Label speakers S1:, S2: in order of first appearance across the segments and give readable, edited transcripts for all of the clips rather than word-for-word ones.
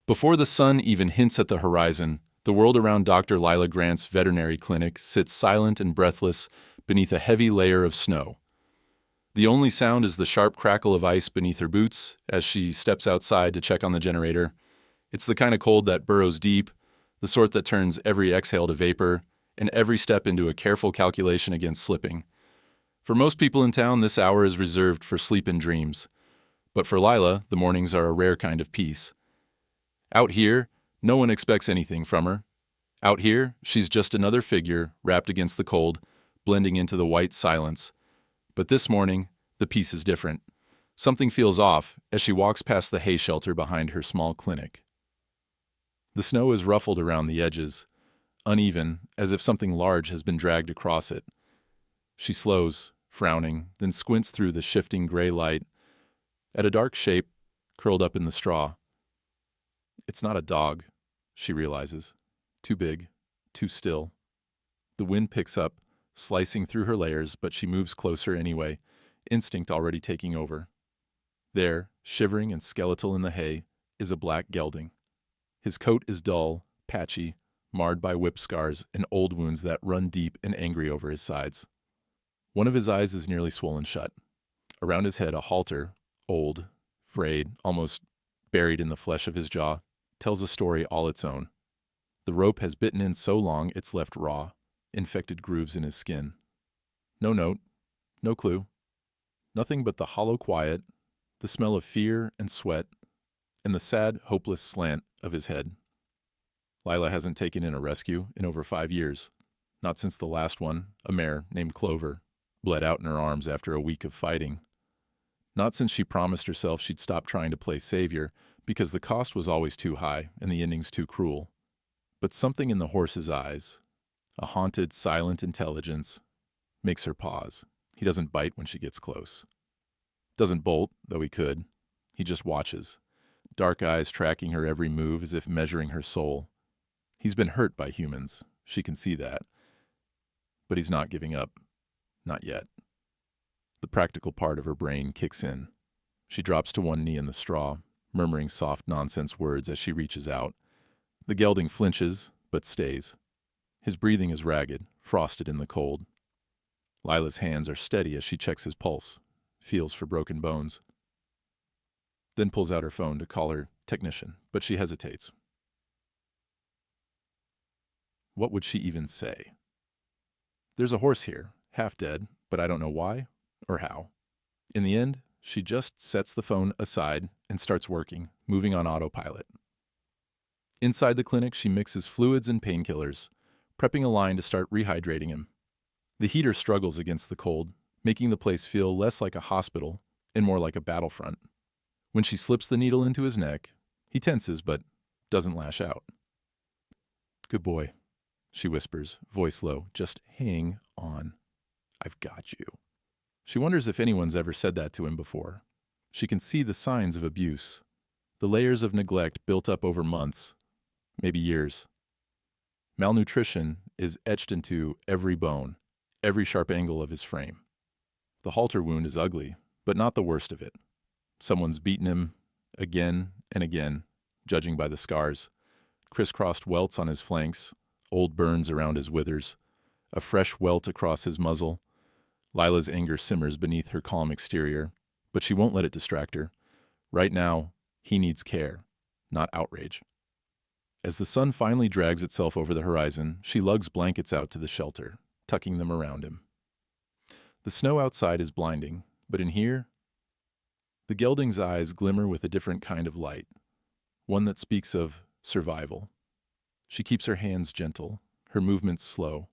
S1: Before the sun even hints at the horizon, the world around Dr. Lila Grant's veterinary clinic sits silent and breathless beneath a heavy layer of snow. The only sound is the sharp crackle of ice beneath her boots as she steps outside to check on the generator. It's the kind of cold that burrows deep, the sort that turns every exhale to vapor, and every step into a careful calculation against slipping. For most people in town, this hour is reserved for sleep and dreams. But for Lila, the mornings are a rare kind of peace. Out here, no one expects anything from her. Out here, she's just another figure wrapped against the cold, blending into the white silence. But this morning, the peace is different. Something feels off as she walks past the hay shelter behind her small clinic. The snow is ruffled around the edges, uneven, as if something large has been dragged across it. She slows, frowning, then squints through the shifting gray light at a dark shape curled up in the straw. It's not a dog, she realizes. Too big, too still. The wind picks up, slicing through her layers, but she moves closer anyway, instinct already taking over. There, shivering and skeletal in the hay, is a black gelding. His coat is dull, patchy, marred by whip scars and old wounds that run deep and angry over his sides. One of his eyes is nearly swollen shut. Around his head, a halter, old, frayed, almost buried in the flesh of his jaw, tells a story all its own. The rope has bitten in so long it's left raw, infected grooves in his skin. No note, no clue. Nothing but the hollow quiet, the smell of fear and sweat, and the sad, hopeless slant of his head. Lila hasn't taken in a rescue in over 5 years, not since the last one, a mare named Clover, bled out in her arms after a week of fighting. Not since she promised herself she'd stop trying to play savior because the cost was always too high and the endings too cruel. But something in the horse's eyes, a haunted, silent intelligence, makes her pause. He doesn't bite when she gets close. Doesn't bolt, though he could. He just watches, dark eyes tracking her every move as if measuring her soul. He's been hurt by humans, she can see that. But he's not giving up. Not yet. The practical part of her brain kicks in. She drops to one knee in the straw, murmuring soft nonsense words as she reaches out. The gelding flinches, but stays. His breathing is ragged, frosted in the cold. Lila's hands are steady as she checks his pulse, feels for broken bones. Then pulls out her phone to call her technician, but she hesitates. What would she even say? There's a horse here, half dead, but I don't know why or how. In the end, she just sets the phone aside and starts working, moving on autopilot. Inside the clinic, she mixes fluids and painkillers, prepping a line to start rehydrating him. The heater struggles against the cold, making the place feel less like a hospital and more like a battlefront. When she slips the needle into his neck, he tenses but doesn't lash out. "Good boy," she whispers, voice low. "Just hang on. I've got you." She wonders if anyone's ever said that to him before. She can see the signs of abuse, the layers of neglect built up over months, maybe years. Malnutrition is etched into every bone, every sharp angle of his frame. The halter wound is ugly, but not the worst of it. Someone's beaten him again and again, judging by the scars. Crisscrossed welts on his flanks, old burns around his withers, a fresh welt across his muzzle. Lila's anger simmers beneath her calm exterior, but she won't let it distract her. Right now, he needs care, not outrage. As the sun finally drags itself over the horizon, she lugs blankets out to the shelter, tucking them around him. The snow outside is blinding, but in here, the gelding's eyes glimmer with a different kind of light, one that speaks of survival. She keeps her hands gentle, her movements slow.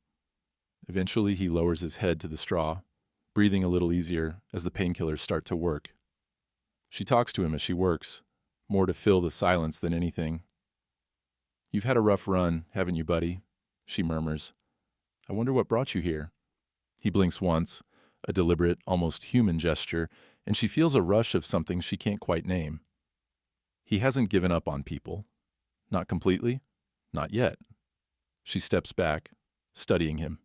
S1: Eventually, he lowers his head to the straw, breathing a little easier as the painkillers start to work. She talks to him as she works, more to fill the silence than anything. "You've had a rough run, haven't you, buddy?" she murmurs. "I wonder what brought you here." He blinks once, a deliberate, almost human gesture, and she feels a rush of something she can't quite name. He hasn't given up on people. Not completely. Not yet. She steps back, studying him.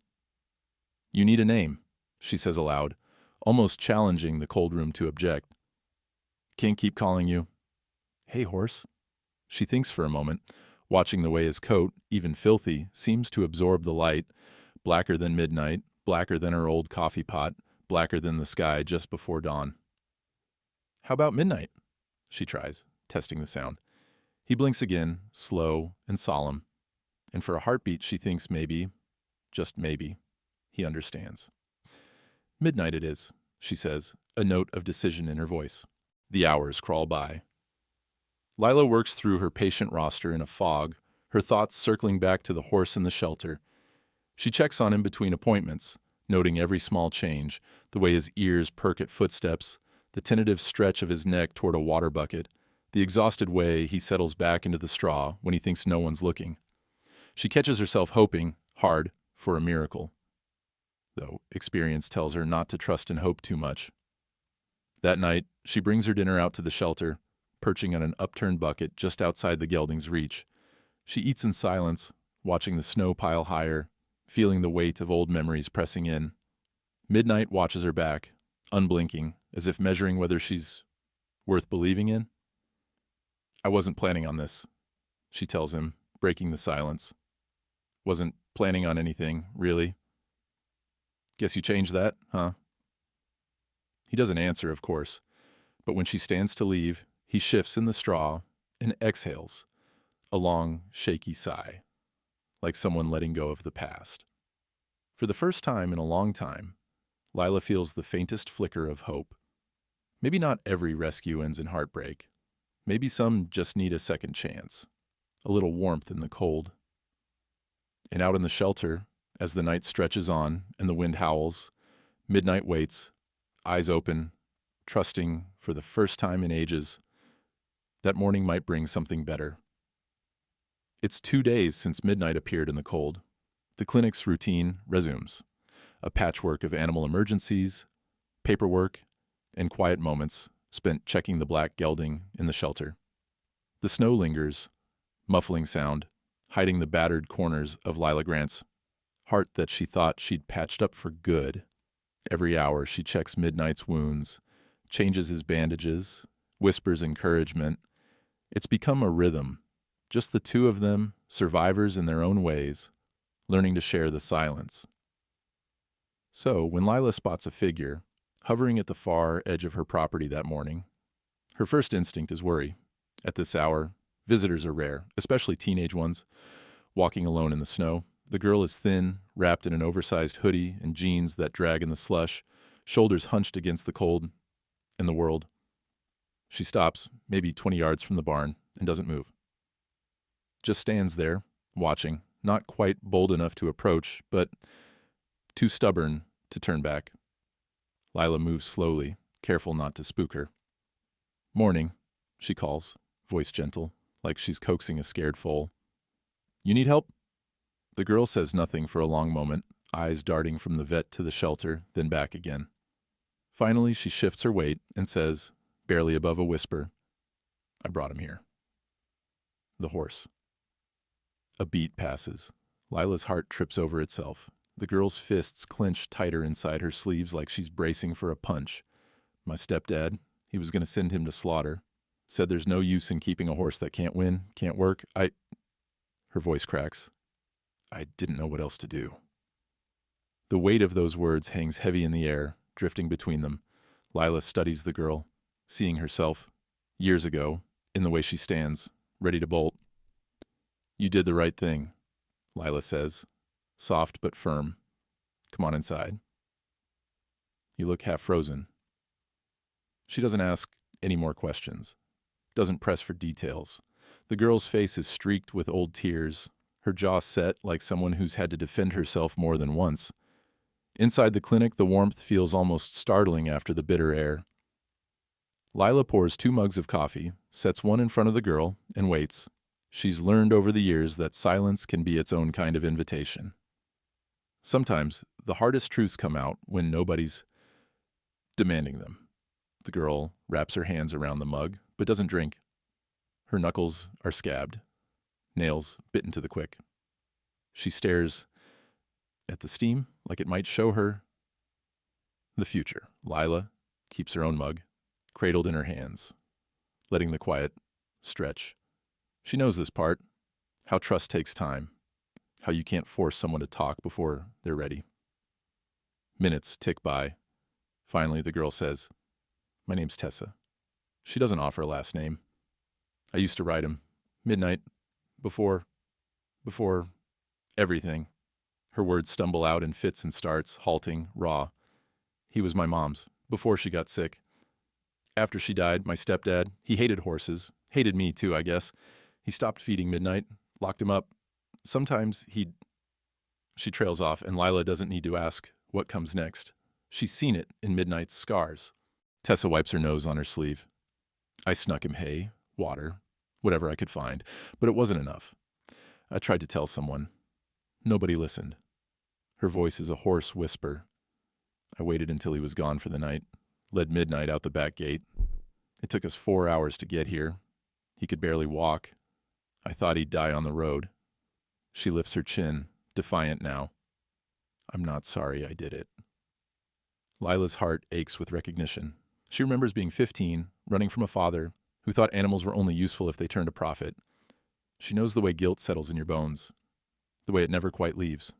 S1: "You need a name," she says aloud, almost challenging the cold room to object. "Can't keep calling you." "Hey, horse." She thinks for a moment, watching the way his coat, even filthy, seems to absorb the light, blacker than midnight, blacker than her old coffee pot, blacker than the sky just before dawn. "How about midnight?" she tries, testing the sound. He blinks again, slow and solemn, and for a heartbeat she thinks maybe, just maybe, he understands. "Midnight it is," she says, a note of decision in her voice. The hours crawl by. Lila works through her patient roster in a fog, her thoughts circling back to the horse in the shelter. She checks on him between appointments, noting every small change, the way his ears perk at footsteps, the tentative stretch of his neck toward a water bucket, the exhausted way he settles back into the straw when he thinks no one's looking. She catches herself hoping, hard, for a miracle, though experience tells her not to trust and hope too much. That night, she brings her dinner out to the shelter, perching on an upturned bucket just outside the gelding's reach. She eats in silence, watching the snow pile higher, feeling the weight of old memories pressing in. Midnight watches her back, unblinking, as if measuring whether she's worth believing in. "I wasn't planning on this," she tells him, breaking the silence. "Wasn't planning on anything, really. Guess you changed that, huh?" He doesn't answer, of course, but when she stands to leave, he shifts in the straw and exhales, a long, shaky sigh, like someone letting go of the past. For the first time in a long time, Lila feels the faintest flicker of hope. Maybe not every rescue ends in heartbreak. Maybe some just need a second chance, a little warmth in the cold. And out in the shelter, as the night stretches on and the wind howls, Midnight waits, eyes open, trusting for the first time in ages that morning might bring something better. It's 2 days since Midnight appeared in the cold. The clinic's routine resumes, a patchwork of animal emergencies, paperwork, and quiet moments spent checking the black gelding in the shelter. The snow lingers, muffling sound, hiding the battered corners of Lila Grant's heart that she thought she'd patched up for good. Every hour she checks Midnight's wounds, changes his bandages, whispers encouragement. It's become a rhythm, just the two of them, survivors in their own ways, learning to share the silence. So, when Lila spots a figure, hovering at the far edge of her property that morning, her first instinct is worry. At this hour, visitors are rare, especially teenage ones, walking alone in the snow. The girl is thin, wrapped in an oversized hoodie and jeans that drag in the slush, shoulders hunched against the cold and the world. She stops, maybe 20 yards from the barn, and doesn't move. Just stands there, watching, not quite bold enough to approach, but too stubborn to turn back. Lila moves slowly, careful not to spook her. "Morning," she calls, voice gentle, like she's coaxing a scared foal. "You need help?" The girl says nothing for a long moment, eyes darting from the vet to the shelter, then back again. Finally, she shifts her weight and says, barely above a whisper, "I brought him here." The horse. A beat passes. Lila's heart trips over itself. The girl's fists clench tighter inside her sleeves like she's bracing for a punch. "My stepdad, he was going to send him to slaughter. Said there's no use in keeping a horse that can't win, can't work. Her voice cracks. "I didn't know what else to do." The weight of those words hangs heavy in the air, drifting between them. Lila studies the girl, seeing herself, years ago, in the way she stands, ready to bolt. "You did the right thing," Lila says, soft but firm. "Come on inside." You look half frozen. She doesn't ask any more questions, doesn't press for details. The girl's face is streaked with old tears, her jaw set like someone who's had to defend herself more than once. Inside the clinic, the warmth feels almost startling after the bitter air. Lila pours 2 mugs of coffee, sets one in front of the girl, and waits. She's learned over the years that silence can be its own kind of invitation. Sometimes, the hardest truths come out when nobody's demanding them. The girl wraps her hands around the mug, but doesn't drink. Her knuckles are scabbed, nails bitten to the quick. She stares at the steam like it might show her the future. Lila keeps her own mug, cradled in her hands, letting the quiet stretch She knows this part, how trust takes time, how you can't force someone to talk before they're ready. Minutes tick by. Finally, the girl says, "My name's Tessa." She doesn't offer a last name. I used to write him. Midnight. Before everything. Her words stumble out in fits and starts, halting, raw. He was my mom's, before she got sick. After she died, my stepdad, he hated horses. Hated me too, I guess. He stopped feeding Midnight, locked him up. Sometimes he'd... She trails off, and Lila doesn't need to ask what comes next. She's seen it in Midnight's scars. Tessa wipes her nose on her sleeve. I snuck him hay, water, whatever I could find, but it wasn't enough. I tried to tell someone. Nobody listened. Her voice is a hoarse whisper. I waited until he was gone for the night, led Midnight out the back gate. It took us 4 hours to get here. He could barely walk. I thought he'd die on the road. She lifts her chin, defiant now. I'm not sorry I did it. Lila's heart aches with recognition. She remembers being 15, running from a father who thought animals were only useful if they turned a profit. She knows the way guilt settles in your bones, the way it never quite leaves.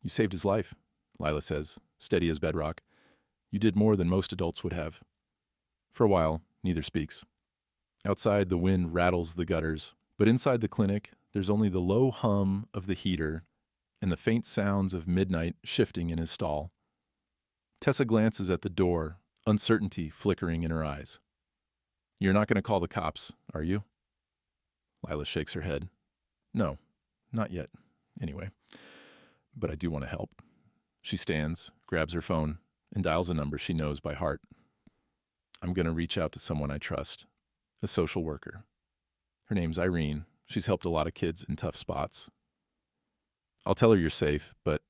S1: You saved his life, Lila says, steady as bedrock. You did more than most adults would have. For a while, neither speaks. Outside, the wind rattles the gutters, but inside the clinic, there's only the low hum of the heater and the faint sounds of Midnight shifting in his stall. Tessa glances at the door, uncertainty flickering in her eyes. You're not going to call the cops, are you? Lila shakes her head. No, not yet, anyway. But I do want to help. She stands, grabs her phone, and dials a number she knows by heart. I'm going to reach out to someone I trust, a social worker. Her name's Irene. She's helped a lot of kids in tough spots. I'll tell her you're safe, but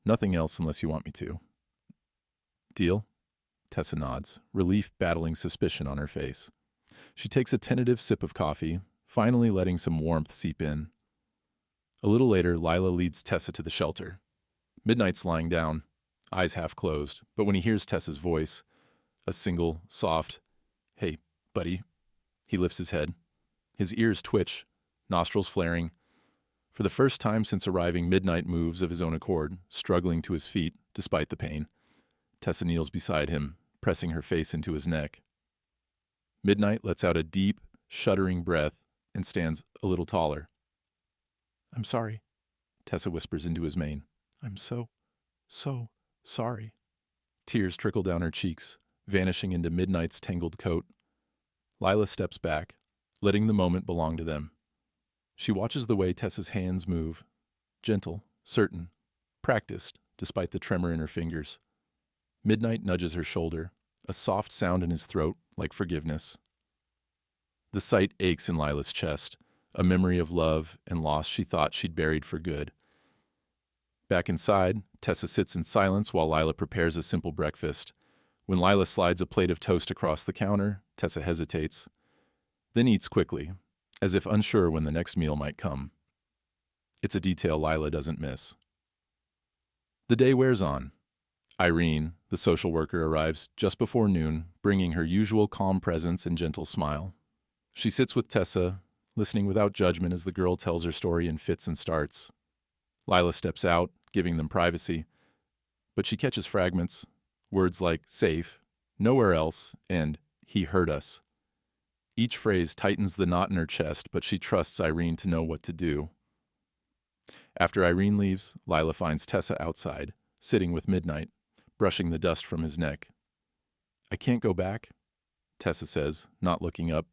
S1: nothing else unless you want me to. Deal? Tessa nods, relief battling suspicion on her face. She takes a tentative sip of coffee, finally letting some warmth seep in. A little later, Lila leads Tessa to the shelter. Midnight's lying down, eyes half closed, but when he hears Tessa's voice, a single, soft, "Hey, buddy," he lifts his head. His ears twitch, nostrils flaring. For the first time since arriving, Midnight moves of his own accord, struggling to his feet despite the pain. Tessa kneels beside him, pressing her face into his neck. Midnight lets out a deep, shuddering breath and stands a little taller. I'm sorry, Tessa whispers into his mane. I'm so sorry. Tears trickle down her cheeks, vanishing into Midnight's tangled coat. Lila steps back, letting the moment belong to them. She watches the way Tessa's hands move, gentle, certain, practiced, despite the tremor in her fingers. Midnight nudges her shoulder, a soft sound in his throat, like forgiveness. The sight aches in Lila's chest, a memory of love and loss she thought she'd buried for good. Back inside, Tessa sits in silence while Lila prepares a simple breakfast. When Lila slides a plate of toast across the counter, Tessa hesitates, then eats quickly, as if unsure when the next meal might come. It's a detail Lila doesn't miss. The day wears on. Irene, the social worker, arrives just before noon, bringing her usual calm presence and gentle smile. She sits with Tessa, listening without judgment as the girl tells her story in fits and starts. Lila steps out, giving them privacy, but she catches fragments, words like safe, nowhere else, and he hurt us. Each phrase tightens the knot in her chest, but she trusts Irene to know what to do. After Irene leaves, Lila finds Tessa outside, sitting with Midnight, brushing the dust from his neck. I can't go back, Tessa says, not looking up.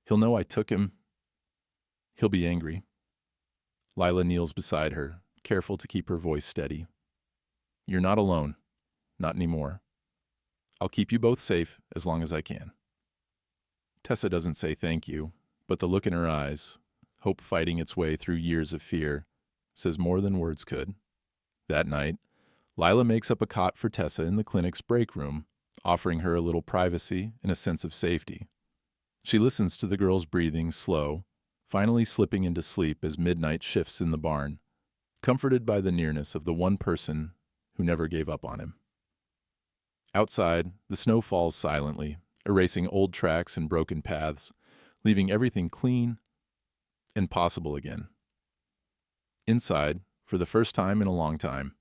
S1: He'll know I took him. He'll be angry. Lila kneels beside her, careful to keep her voice steady. You're not alone. Not anymore. I'll keep you both safe as long as I can. Tessa doesn't say thank you, but the look in her eyes, hope fighting its way through years of fear, says more than words could. That night, Lila makes up a cot for Tessa in the clinic's break room, offering her a little privacy and a sense of safety. She listens to the girl's breathing slow, finally slipping into sleep as Midnight shifts in the barn, comforted by the nearness of the one person who never gave up on him. Outside, the snow falls silently, erasing old tracks and broken paths, leaving everything clean Impossible again. Inside, for the first time in a long time,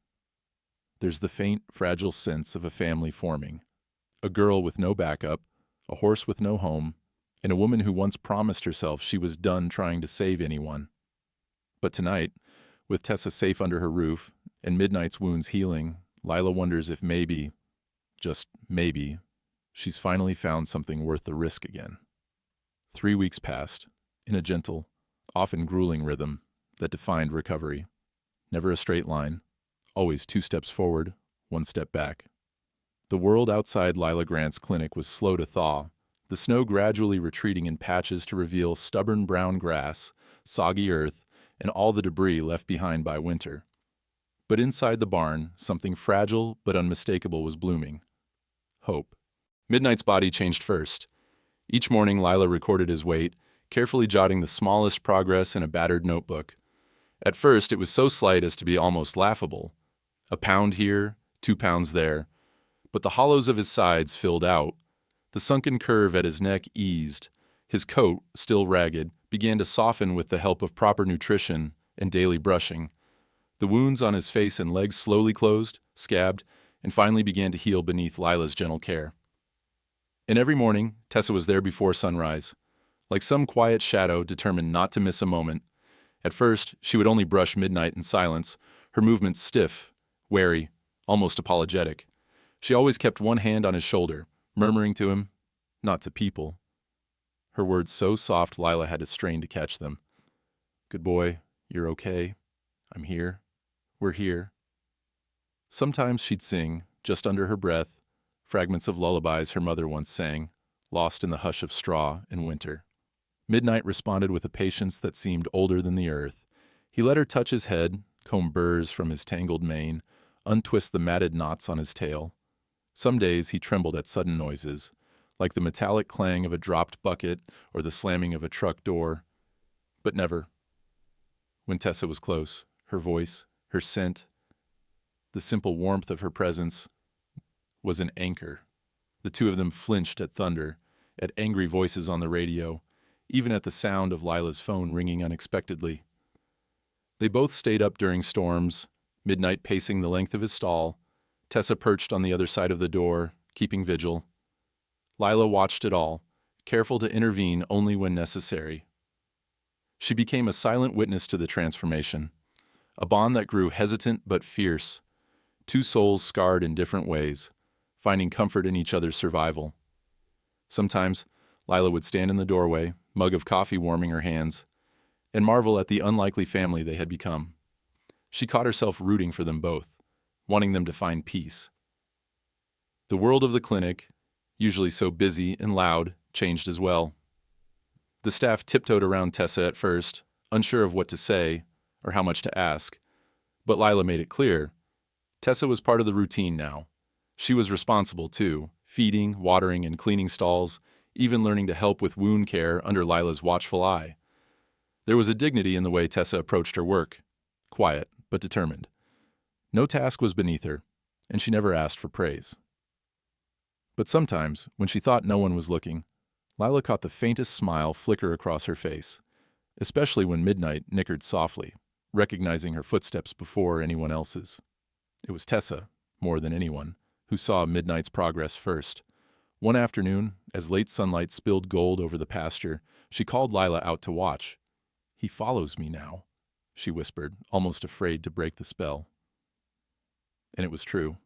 S1: there's the faint, fragile sense of a family forming. A girl with no backup, a horse with no home, and a woman who once promised herself she was done trying to save anyone. But tonight, with Tessa safe under her roof and Midnight's wounds healing, Lila wonders if maybe, just maybe, she's finally found something worth the risk again. 3 weeks passed, in a gentle, often grueling rhythm that defined recovery. Never a straight line, always 2 steps forward, 1 step back. The world outside Lila Grant's clinic was slow to thaw, the snow gradually retreating in patches to reveal stubborn brown grass, soggy earth, and all the debris left behind by winter. But inside the barn, something fragile but unmistakable was blooming. Hope. Midnight's body changed first. Each morning, Lila recorded his weight, carefully jotting the smallest progress in a battered notebook. At first, it was so slight as to be almost laughable. A pound here, 2 pounds there. But the hollows of his sides filled out. The sunken curve at his neck eased. His coat, still ragged, began to soften with the help of proper nutrition and daily brushing. The wounds on his face and legs slowly closed, scabbed, and finally began to heal beneath Lila's gentle care. And every morning, Tessa was there before sunrise, like some quiet shadow determined not to miss a moment. At first, she would only brush Midnight in silence, her movements stiff, wary, almost apologetic. She always kept one hand on his shoulder, murmuring to him, not to people. Her words so soft Lila had to strain to catch them. Good boy, you're okay. I'm here. We're here. Sometimes she'd sing, just under her breath, fragments of lullabies her mother once sang, lost in the hush of straw and winter. Midnight responded with a patience that seemed older than the earth. He let her touch his head, comb burrs from his tangled mane, untwist the matted knots on his tail. Some days he trembled at sudden noises, like the metallic clang of a dropped bucket or the slamming of a truck door, but never. When Tessa was close, her voice, her scent, the simple warmth of her presence was an anchor. The two of them flinched at thunder, at angry voices on the radio, even at the sound of Lila's phone ringing unexpectedly. They both stayed up during storms, Midnight pacing the length of his stall, Tessa perched on the other side of the door, keeping vigil. Lila watched it all, careful to intervene only when necessary. She became a silent witness to the transformation, a bond that grew hesitant but fierce, 2 souls scarred in different ways, finding comfort in each other's survival. Sometimes, Lila would stand in the doorway, mug of coffee warming her hands, and marvel at the unlikely family they had become. She caught herself rooting for them both, wanting them to find peace. The world of the clinic, usually so busy and loud, changed as well. The staff tiptoed around Tessa at first, unsure of what to say or how much to ask, but Lila made it clear. Tessa was part of the routine now. She was responsible too, feeding, watering, and cleaning stalls, even learning to help with wound care under Lila's watchful eye. There was a dignity in the way Tessa approached her work, quiet but determined. No task was beneath her, and she never asked for praise. But sometimes, when she thought no one was looking, Lila caught the faintest smile flicker across her face, especially when Midnight nickered softly, recognizing her footsteps before anyone else's. It was Tessa, more than anyone, who saw Midnight's progress first. One afternoon, as late sunlight spilled gold over the pasture, she called Lila out to watch. "He follows me now," she whispered, almost afraid to break the spell. And it was true.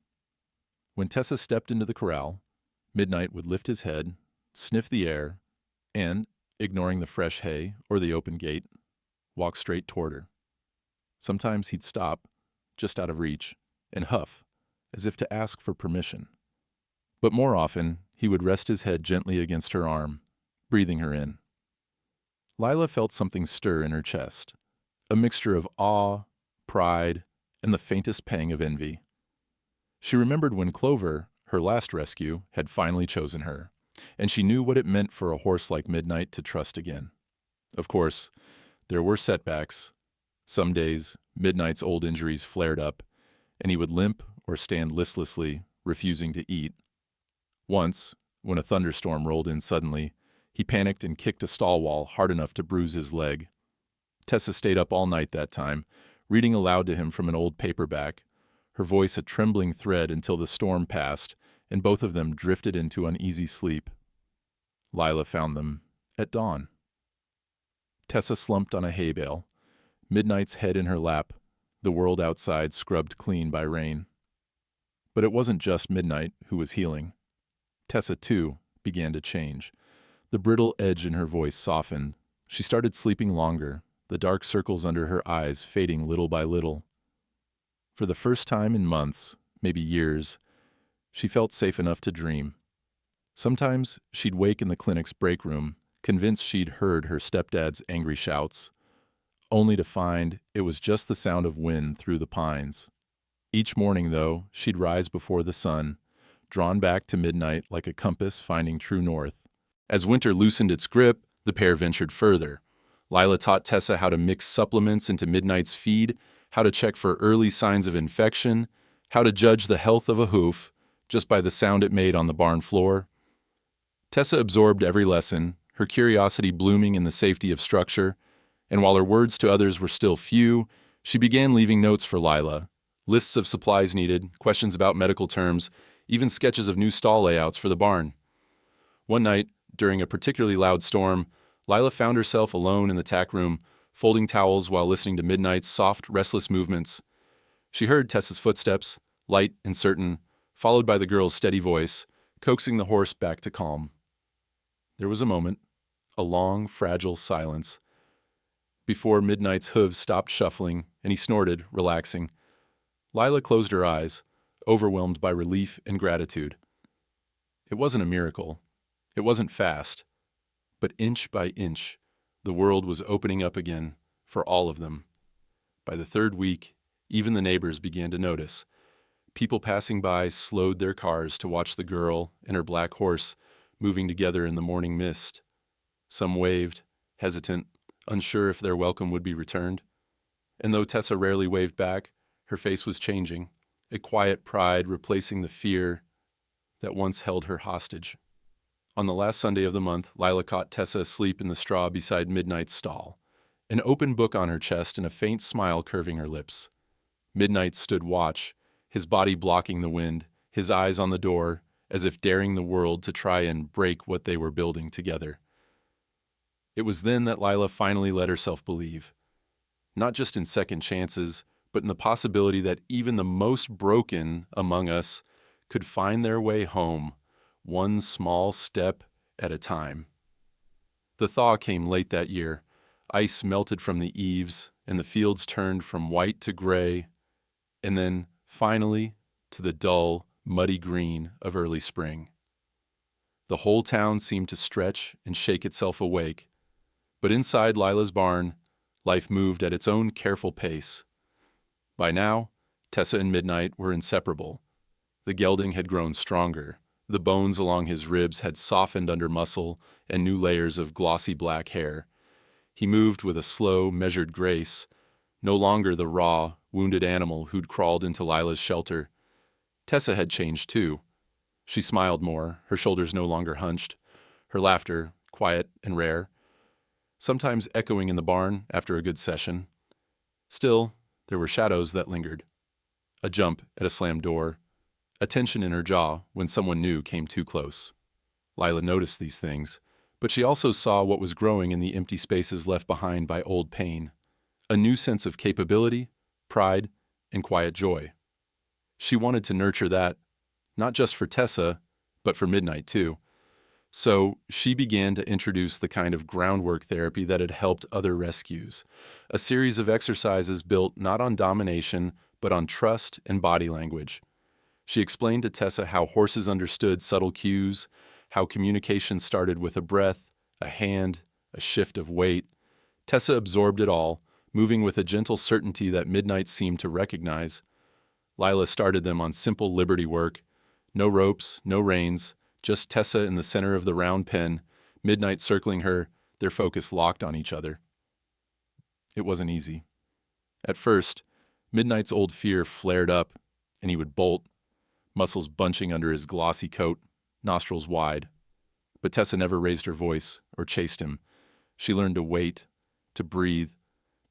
S1: When Tessa stepped into the corral, Midnight would lift his head, sniff the air, and, ignoring the fresh hay or the open gate, walk straight toward her. Sometimes he'd stop, just out of reach, and huff, as if to ask for permission. But more often, he would rest his head gently against her arm, breathing her in. Lila felt something stir in her chest, a mixture of awe, pride, and the faintest pang of envy. She remembered when Clover, her last rescue, had finally chosen her, and she knew what it meant for a horse like Midnight to trust again. Of course, there were setbacks. Some days, Midnight's old injuries flared up, and he would limp or stand listlessly, refusing to eat. Once, when a thunderstorm rolled in suddenly, he panicked and kicked a stall wall hard enough to bruise his leg. Tessa stayed up all night that time, reading aloud to him from an old paperback, her voice a trembling thread until the storm passed, and both of them drifted into uneasy sleep. Lila found them at dawn. Tessa slumped on a hay bale, Midnight's head in her lap, the world outside scrubbed clean by rain. But it wasn't just Midnight who was healing. Tessa, too, began to change. The brittle edge in her voice softened. She started sleeping longer, the dark circles under her eyes fading little by little. For the first time in months, maybe years, she felt safe enough to dream. Sometimes she'd wake in the clinic's break room, convinced she'd heard her stepdad's angry shouts, only to find it was just the sound of wind through the pines. Each morning, though, she'd rise before the sun, drawn back to Midnight like a compass finding true north. As winter loosened its grip, the pair ventured further. Lila taught Tessa how to mix supplements into Midnight's feed, how to check for early signs of infection, how to judge the health of a hoof just by the sound it made on the barn floor. Tessa absorbed every lesson, her curiosity blooming in the safety of structure, and while her words to others were still few, she began leaving notes for Lila, lists of supplies needed, questions about medical terms, even sketches of new stall layouts for the barn. One night, during a particularly loud storm, Lila found herself alone in the tack room, folding towels while listening to Midnight's soft, restless movements. She heard Tessa's footsteps, light and certain, followed by the girl's steady voice, coaxing the horse back to calm. There was a moment, a long, fragile silence, before Midnight's hooves stopped shuffling and he snorted, relaxing. Lila closed her eyes, overwhelmed by relief and gratitude. It wasn't a miracle. It wasn't fast. But inch by inch, the world was opening up again for all of them. By the third week, even the neighbors began to notice. People passing by slowed their cars to watch the girl and her black horse moving together in the morning mist. Some waved, hesitant, unsure if their welcome would be returned. And though Tessa rarely waved back, her face was changing, a quiet pride replacing the fear that once held her hostage. On the last Sunday of the month, Lila caught Tessa asleep in the straw beside Midnight's stall, an open book on her chest and a faint smile curving her lips. Midnight stood watch, his body blocking the wind, his eyes on the door, as if daring the world to try and break what they were building together. It was then that Lila finally let herself believe, not just in second chances, but in the possibility that even the most broken among us could find their way home, one small step at a time. The thaw came late that year. Ice melted from the eaves, and the fields turned from white to gray, and then, finally, to the dull, muddy green of early spring. The whole town seemed to stretch and shake itself awake, but inside Lila's barn, life moved at its own careful pace. By now, Tessa and Midnight were inseparable. The gelding had grown stronger. The bones along his ribs had softened under muscle and new layers of glossy black hair. He moved with a slow, measured grace, no longer the raw, wounded animal who'd crawled into Lila's shelter. Tessa had changed too. She smiled more, her shoulders no longer hunched, her laughter quiet and rare, sometimes echoing in the barn after a good session. Still, there were shadows that lingered. A jump at a slammed door, a tension in her jaw when someone new came too close. Lila noticed these things, but she also saw what was growing in the empty spaces left behind by old pain, a new sense of capability, pride, and quiet joy. She wanted to nurture that, not just for Tessa, but for Midnight too. So she began to introduce the kind of groundwork therapy that had helped other rescues, a series of exercises built not on domination, but on trust and body language. She explained to Tessa how horses understood subtle cues, how communication started with a breath, a hand, a shift of weight. Tessa absorbed it all, moving with a gentle certainty that Midnight seemed to recognize. Lila started them on simple liberty work. No ropes, no reins, just Tessa in the center of the round pen, Midnight circling her, their focus locked on each other. It wasn't easy. At first, Midnight's old fear flared up, and he would bolt, muscles bunching under his glossy coat, nostrils wide. But Tessa never raised her voice or chased him. She learned to wait, to breathe,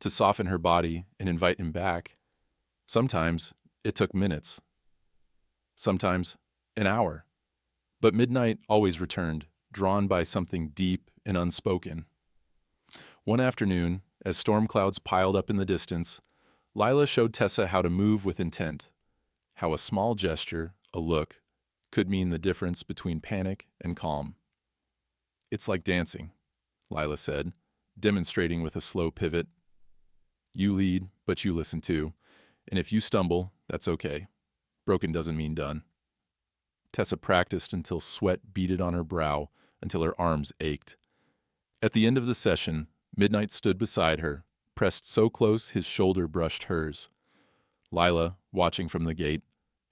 S1: to soften her body and invite him back. Sometimes it took minutes, sometimes an hour. But Midnight always returned, drawn by something deep and unspoken. One afternoon, as storm clouds piled up in the distance, Lila showed Tessa how to move with intent, how a small gesture, a look, could mean the difference between panic and calm. "It's like dancing," Lila said, demonstrating with a slow pivot. "You lead, but you listen too, and if you stumble, that's okay. Broken doesn't mean done." Tessa practiced until sweat beaded on her brow, until her arms ached. At the end of the session, Midnight stood beside her, pressed so close his shoulder brushed hers. Lila, watching from the gate,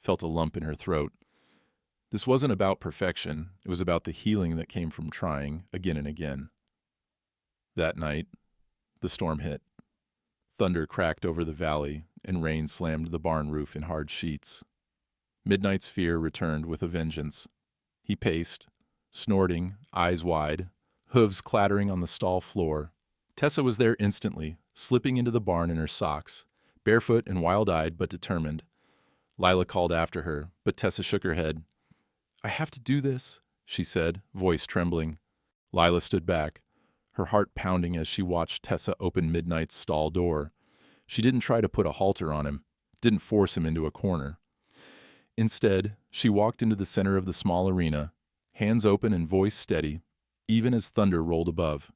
S1: felt a lump in her throat. This wasn't about perfection, it was about the healing that came from trying again and again. That night, the storm hit. Thunder cracked over the valley, and rain slammed the barn roof in hard sheets. Midnight's fear returned with a vengeance. He paced, snorting, eyes wide, hooves clattering on the stall floor. Tessa was there instantly, slipping into the barn in her socks, barefoot and wild-eyed but determined. Lila called after her, but Tessa shook her head. "I have to do this," she said, voice trembling. Lila stood back, her heart pounding as she watched Tessa open Midnight's stall door. She didn't try to put a halter on him, didn't force him into a corner. Instead, she walked into the center of the small arena, hands open and voice steady, even as thunder rolled above.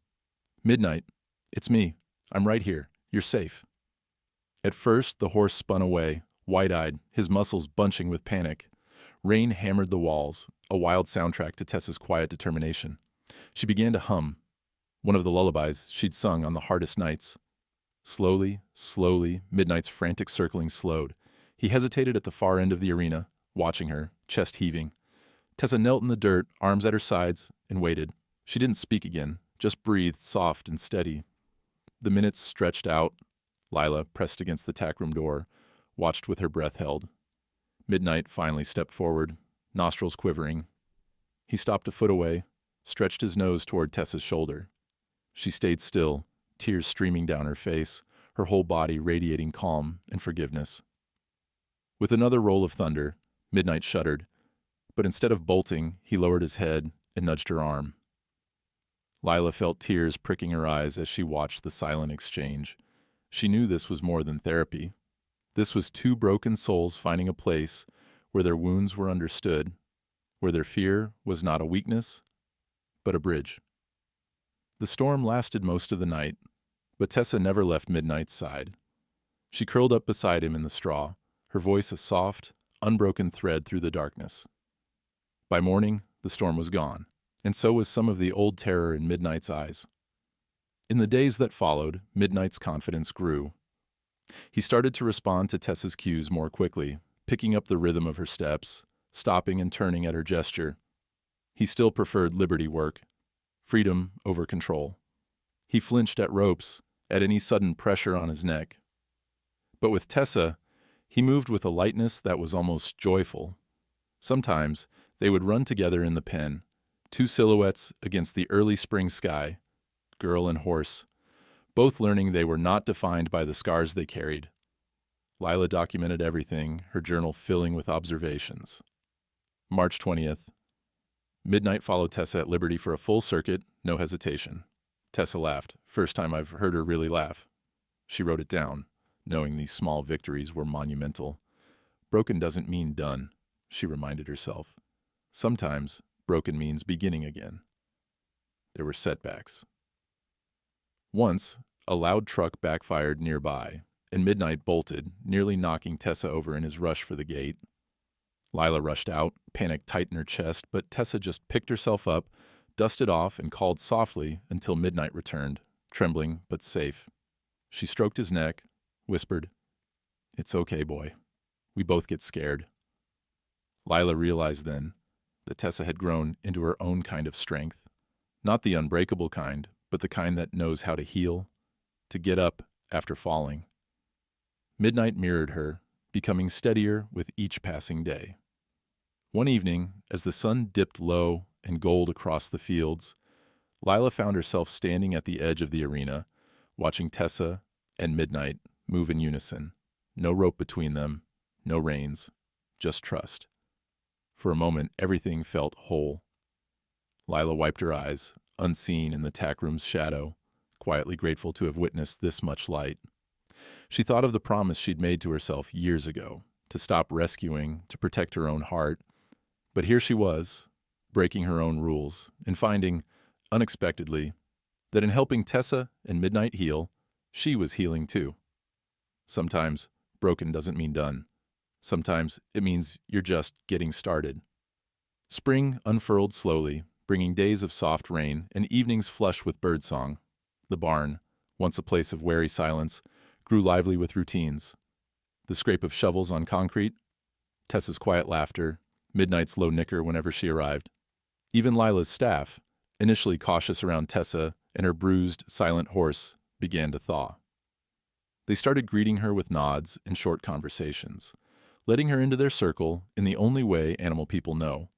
S1: "Midnight, it's me. I'm right here. You're safe." At first, the horse spun away, wide-eyed, his muscles bunching with panic. Rain hammered the walls, a wild soundtrack to Tessa's quiet determination. She began to hum, one of the lullabies she'd sung on the hardest nights. Slowly, slowly, Midnight's frantic circling slowed. He hesitated at the far end of the arena, watching her, chest heaving. Tessa knelt in the dirt, arms at her sides, and waited. She didn't speak again, just breathed soft and steady. The minutes stretched out. Lila, pressed against the tackroom door, watched with her breath held. Midnight finally stepped forward, nostrils quivering. He stopped a foot away, stretched his nose toward Tessa's shoulder. She stayed still, tears streaming down her face, her whole body radiating calm and forgiveness. With another roll of thunder, Midnight shuddered, but instead of bolting, he lowered his head and nudged her arm. Lila felt tears pricking her eyes as she watched the silent exchange. She knew this was more than therapy. This was two broken souls finding a place where their wounds were understood, where their fear was not a weakness, but a bridge. The storm lasted most of the night, but Tessa never left Midnight's side. She curled up beside him in the straw, her voice a soft, unbroken thread through the darkness. By morning, the storm was gone, and so was some of the old terror in Midnight's eyes. In the days that followed, Midnight's confidence grew. He started to respond to Tessa's cues more quickly, picking up the rhythm of her steps, stopping and turning at her gesture. He still preferred liberty work, freedom over control. He flinched at ropes, at any sudden pressure on his neck. But with Tessa, he moved with a lightness that was almost joyful. Sometimes they would run together in the pen, two silhouettes against the early spring sky, girl and horse, both learning they were not defined by the scars they carried. Lila documented everything, her journal filling with observations. March 20th. Midnight followed Tessa at Liberty for a full circuit, no hesitation. Tessa laughed, first time I've heard her really laugh. She wrote it down, knowing these small victories were monumental. Broken doesn't mean done, she reminded herself. Sometimes, broken means beginning again. There were setbacks. Once, a loud truck backfired nearby, and Midnight bolted, nearly knocking Tessa over in his rush for the gate. Lila rushed out, panic tight in her chest, but Tessa just picked herself up, dusted off, and called softly until Midnight returned, trembling but safe. She stroked his neck, whispered, "It's okay, boy. We both get scared." Lila realized then that Tessa had grown into her own kind of strength, not the unbreakable kind, but the kind that knows how to heal, to get up after falling. Midnight mirrored her, becoming steadier with each passing day. One evening, as the sun dipped low and gold across the fields, Lila found herself standing at the edge of the arena, watching Tessa, and Midnight move in unison. No rope between them, no reins, just trust. For a moment, everything felt whole. Lila wiped her eyes, unseen in the tack room's shadow, quietly grateful to have witnessed this much light. She thought of the promise she'd made to herself years ago, to stop rescuing, to protect her own heart. But here she was, breaking her own rules, and finding, unexpectedly, that in helping Tessa and Midnight heal, she was healing too. Sometimes broken doesn't mean done. Sometimes it means you're just getting started. Spring unfurled slowly, bringing days of soft rain and evenings flush with birdsong. The barn, once a place of wary silence, grew lively with routines. The scrape of shovels on concrete, Tessa's quiet laughter, Midnight's low nicker whenever she arrived. Even Lila's staff, initially cautious around Tessa and her bruised, silent horse, began to thaw. They started greeting her with nods and short conversations, letting her into their circle in the only way animal people know,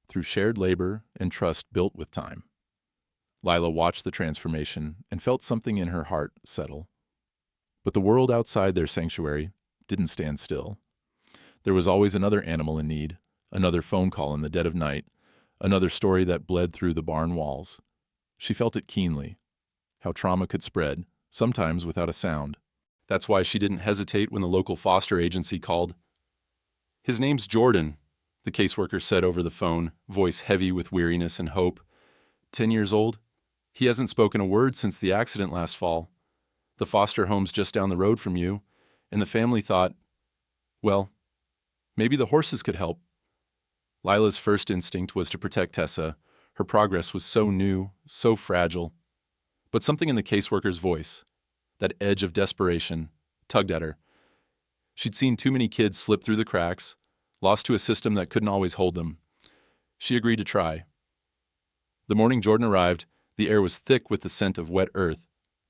S1: through shared labor and trust built with time. Lila watched the transformation and felt something in her heart settle. But the world outside their sanctuary didn't stand still. There was always another animal in need, another phone call in the dead of night, another story that bled through the barn walls. She felt it keenly, how trauma could spread, sometimes without a sound. That's why she didn't hesitate when the local foster agency called. "His name's Jordan," the caseworker said over the phone, voice heavy with weariness and hope. 10 years old. He hasn't spoken a word since the accident last fall. The foster home's just down the road from you, and the family thought, well, maybe the horses could help. Lila's first instinct was to protect Tessa. Her progress was so new, so fragile. But something in the caseworker's voice, that edge of desperation, tugged at her. She'd seen too many kids slip through the cracks, lost to a system that couldn't always hold them. She agreed to try. The morning Jordan arrived, the air was thick with the scent of wet earth.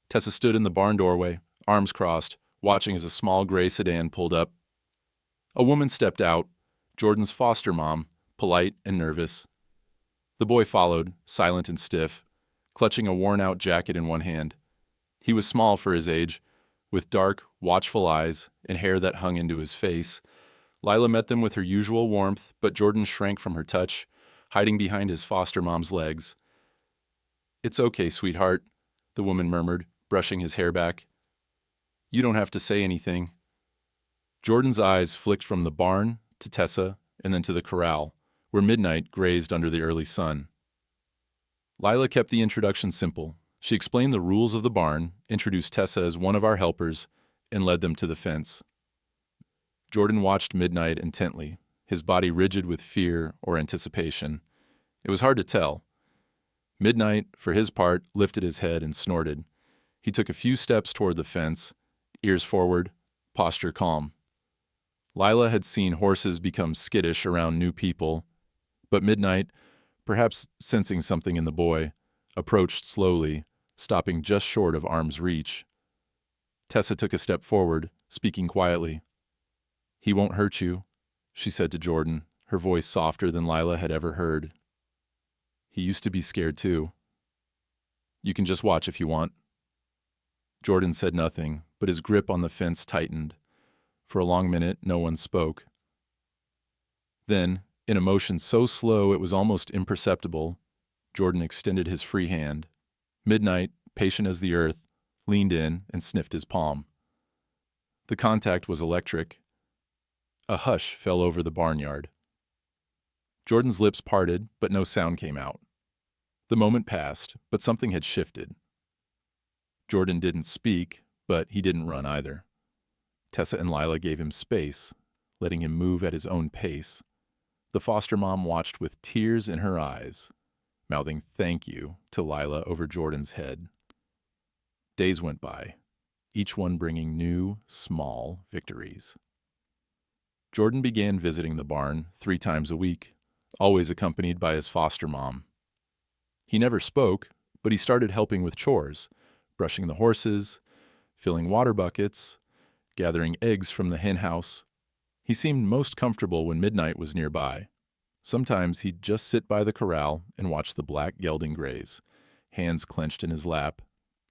S1: Tessa stood in the barn doorway, arms crossed, watching as a small gray sedan pulled up. A woman stepped out, Jordan's foster mom, polite and nervous. The boy followed, silent and stiff, clutching a worn-out jacket in one hand. He was small for his age, with dark, watchful eyes and hair that hung into his face. Lila met them with her usual warmth, but Jordan shrank from her touch, hiding behind his foster mom's legs. "It's okay, sweetheart," the woman murmured, brushing his hair back. "You don't have to say anything." Jordan's eyes flicked from the barn to Tessa and then to the corral, where Midnight grazed under the early sun. Lila kept the introduction simple. She explained the rules of the barn, introduced Tessa as one of our helpers, and led them to the fence. Jordan watched Midnight intently, his body rigid with fear or anticipation. It was hard to tell. Midnight, for his part, lifted his head and snorted. He took a few steps toward the fence, ears forward, posture calm. Lila had seen horses become skittish around new people, but Midnight, perhaps sensing something in the boy, approached slowly, stopping just short of arm's reach. Tessa took a step forward, speaking quietly. "He won't hurt you," she said to Jordan, her voice softer than Lila had ever heard. "He used to be scared too. You can just watch if you want." Jordan said nothing, but his grip on the fence tightened. For a long minute, no one spoke. Then, in a motion so slow it was almost imperceptible, Jordan extended his free hand. Midnight, patient as the earth, leaned in and sniffed his palm. The contact was electric. A hush fell over the barnyard. Jordan's lips parted, but no sound came out. The moment passed, but something had shifted. Jordan didn't speak, but he didn't run either. Tessa and Lila gave him space, letting him move at his own pace. The foster mom watched with tears in her eyes, mouthing "thank you" to Lila over Jordan's head. Days went by, each one bringing new, small victories. Jordan began visiting the barn 3 times a week, always accompanied by his foster mom. He never spoke, but he started helping with chores, brushing the horses, filling water buckets, gathering eggs from the hen house. He seemed most comfortable when Midnight was nearby. Sometimes he'd just sit by the corral and watch the black gelding graze, hands clenched in his lap,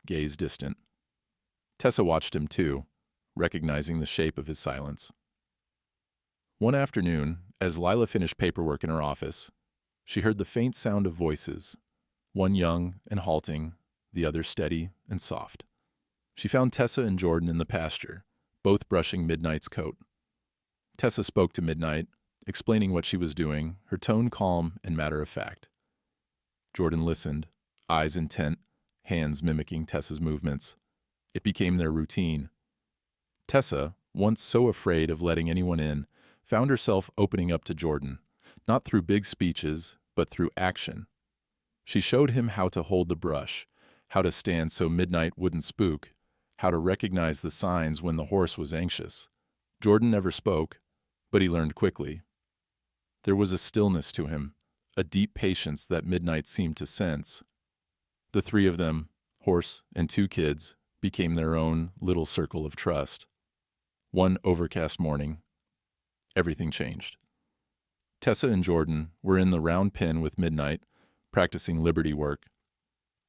S1: gaze distant. Tessa watched him too, recognizing the shape of his silence. One afternoon, as Lila finished paperwork in her office, she heard the faint sound of voices, one young and halting, the other steady and soft. She found Tessa and Jordan in the pasture, both brushing Midnight's coat. Tessa spoke to Midnight, explaining what she was doing, her tone calm and matter-of-fact. Jordan listened, eyes intent, hands mimicking Tessa's movements. It became their routine. Tessa, once so afraid of letting anyone in, found herself opening up to Jordan, not through big speeches, but through action. She showed him how to hold the brush, how to stand so Midnight wouldn't spook, how to recognize the signs when the horse was anxious. Jordan never spoke, but he learned quickly. There was a stillness to him, a deep patience that Midnight seemed to sense. The three of them, horse and two kids, became their own little circle of trust. One overcast morning, everything changed. Tessa and Jordan were in the round pen with Midnight, practicing liberty work.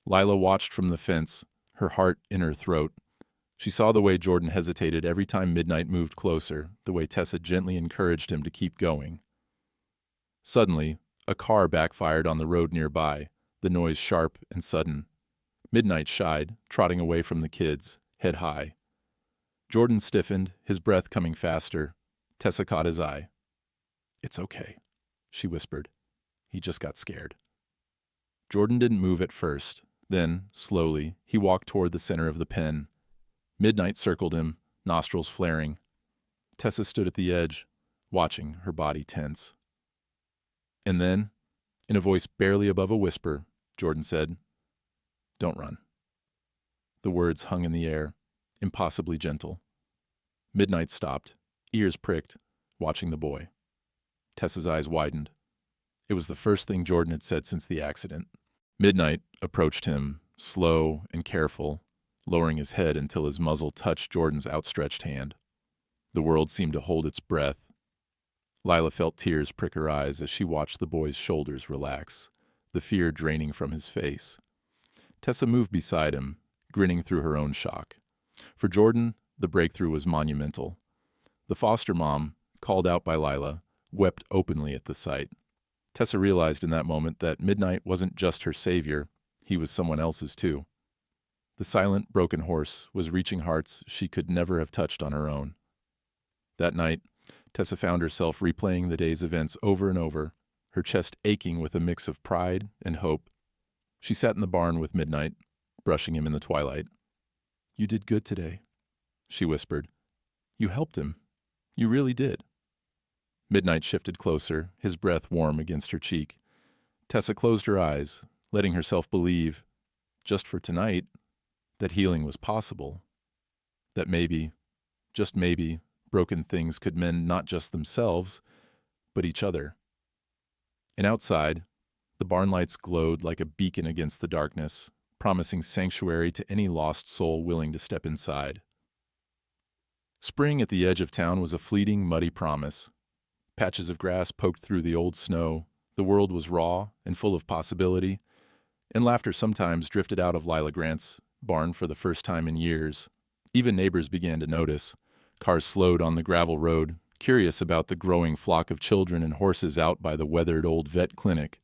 S1: Lila watched from the fence, her heart in her throat. She saw the way Jordan hesitated every time Midnight moved closer, the way Tessa gently encouraged him to keep going. Suddenly, a car backfired on the road nearby, the noise sharp and sudden. Midnight shied, trotting away from the kids, head high. Jordan stiffened, his breath coming faster. Tessa caught his eye. "It's okay," she whispered. "He just got scared." Jordan didn't move at first. Then, slowly, he walked toward the center of the pen. Midnight circled him, nostrils flaring. Tessa stood at the edge, watching, her body tense. And then, in a voice barely above a whisper, Jordan said, "Don't run." The words hung in the air, impossibly gentle. Midnight stopped, ears pricked, watching the boy. Tessa's eyes widened. It was the first thing Jordan had said since the accident. Midnight approached him, slow and careful, lowering his head until his muzzle touched Jordan's outstretched hand. The world seemed to hold its breath. Lila felt tears prick her eyes as she watched the boy's shoulders relax, the fear draining from his face. Tessa moved beside him, grinning through her own shock. For Jordan, the breakthrough was monumental. The foster mom, called out by Lila, wept openly at the sight. Tessa realized in that moment that Midnight wasn't just her savior, he was someone else's too. The silent, broken horse was reaching hearts she could never have touched on her own. That night, Tessa found herself replaying the day's events over and over, her chest aching with a mix of pride and hope. She sat in the barn with Midnight, brushing him in the twilight. "You did good today," she whispered. "You helped him. You really did." Midnight shifted closer, his breath warm against her cheek. Tessa closed her eyes, letting herself believe, just for tonight, that healing was possible. That maybe, just maybe, broken things could mend not just themselves, but each other. And outside, the barn lights glowed like a beacon against the darkness, promising sanctuary to any lost soul willing to step inside. Spring at the edge of town was a fleeting, muddy promise. Patches of grass poked through the old snow, the world was raw and full of possibility, and laughter sometimes drifted out of Lila Grant's barn for the first time in years. Even neighbors began to notice. Cars slowed on the gravel road, curious about the growing flock of children and horses out by the weathered old vet clinic.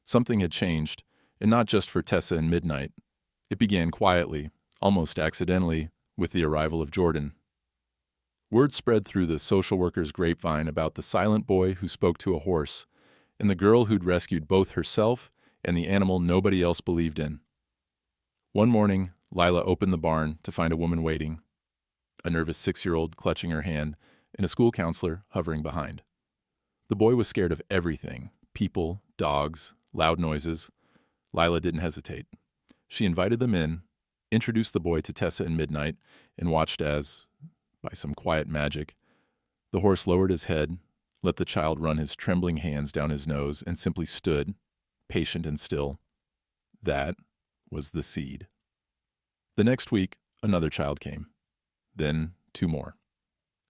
S1: Something had changed, and not just for Tessa and Midnight. It began quietly, almost accidentally, with the arrival of Jordan. Word spread through the social worker's grapevine about the silent boy who spoke to a horse, and the girl who'd rescued both herself and the animal nobody else believed in. One morning, Lila opened the barn to find a woman waiting, a nervous 6-year-old clutching her hand, and a school counselor hovering behind. The boy was scared of everything: people, dogs, loud noises. Lila didn't hesitate. She invited them in, introduced the boy to Tessa and Midnight, and watched as, by some quiet magic, the horse lowered his head, let the child run his trembling hands down his nose, and simply stood, patient and still. That was the seed. The next week, another child came. Then 2 more.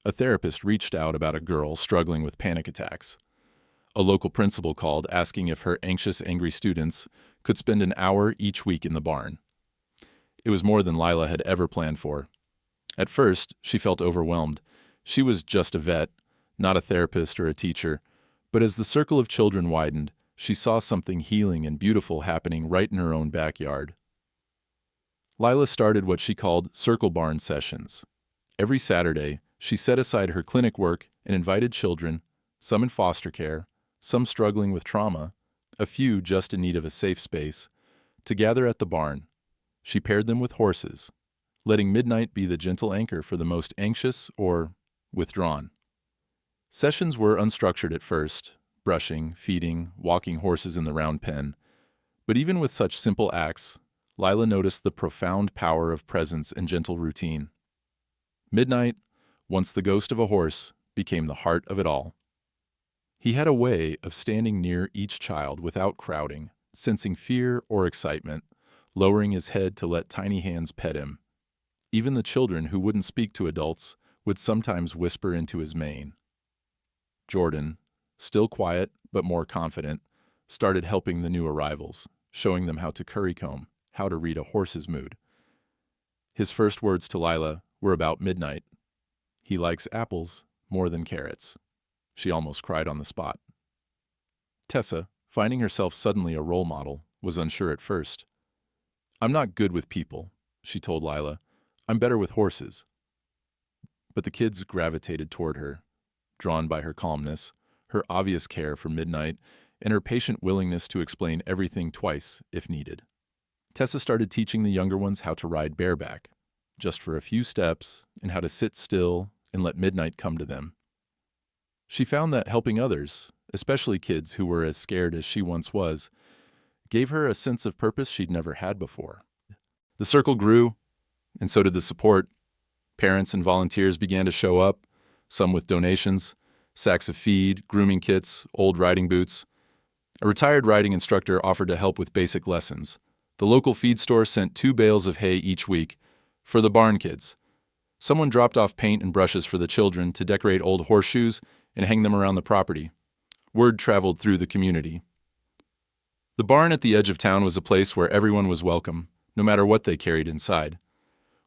S1: A therapist reached out about a girl struggling with panic attacks. A local principal called asking if her anxious, angry students could spend an hour each week in the barn. It was more than Lila had ever planned for. At first, she felt overwhelmed. She was just a vet, not a therapist or a teacher, but as the circle of children widened, she saw something healing and beautiful happening right in her own backyard. Lila started what she called circle barn sessions. Every Saturday, she set aside her clinic work and invited children, some in foster care, some struggling with trauma, a few just in need of a safe space, to gather at the barn. She paired them with horses, letting Midnight be the gentle anchor for the most anxious or withdrawn. Sessions were unstructured at first, brushing, feeding, walking horses in the round pen. But even with such simple acts, Lila noticed the profound power of presence and gentle routine. Midnight, once the ghost of a horse, became the heart of it all. He had a way of standing near each child without crowding, sensing fear or excitement, lowering his head to let tiny hands pet him. Even the children who wouldn't speak to adults would sometimes whisper into his mane. Jordan, still quiet but more confident, started helping the new arrivals, showing them how to curry comb, how to read a horse's mood. His first words to Lila were about Midnight. He likes apples more than carrots. She almost cried on the spot. Tessa, finding herself suddenly a role model, was unsure at first. "I'm not good with people," she told Lila. "I'm better with horses." But the kids gravitated toward her, drawn by her calmness, her obvious care for Midnight, and her patient willingness to explain everything twice if needed. Tessa started teaching the younger ones how to ride bareback, just for a few steps, and how to sit still and let Midnight come to them. She found that helping others, especially kids who were as scared as she once was, gave her a sense of purpose she'd never had before. The circle grew, and so did the support. Parents and volunteers began to show up, some with donations, sacks of feed, grooming kits, old riding boots. A retired riding instructor offered to help with basic lessons. The local feed store sent 2 bales of hay each week for the barn kids. Someone dropped off paint and brushes for the children to decorate old horseshoes and hang them around the property. Word traveled through the community. The barn at the edge of town was a place where everyone was welcome, no matter what they carried inside.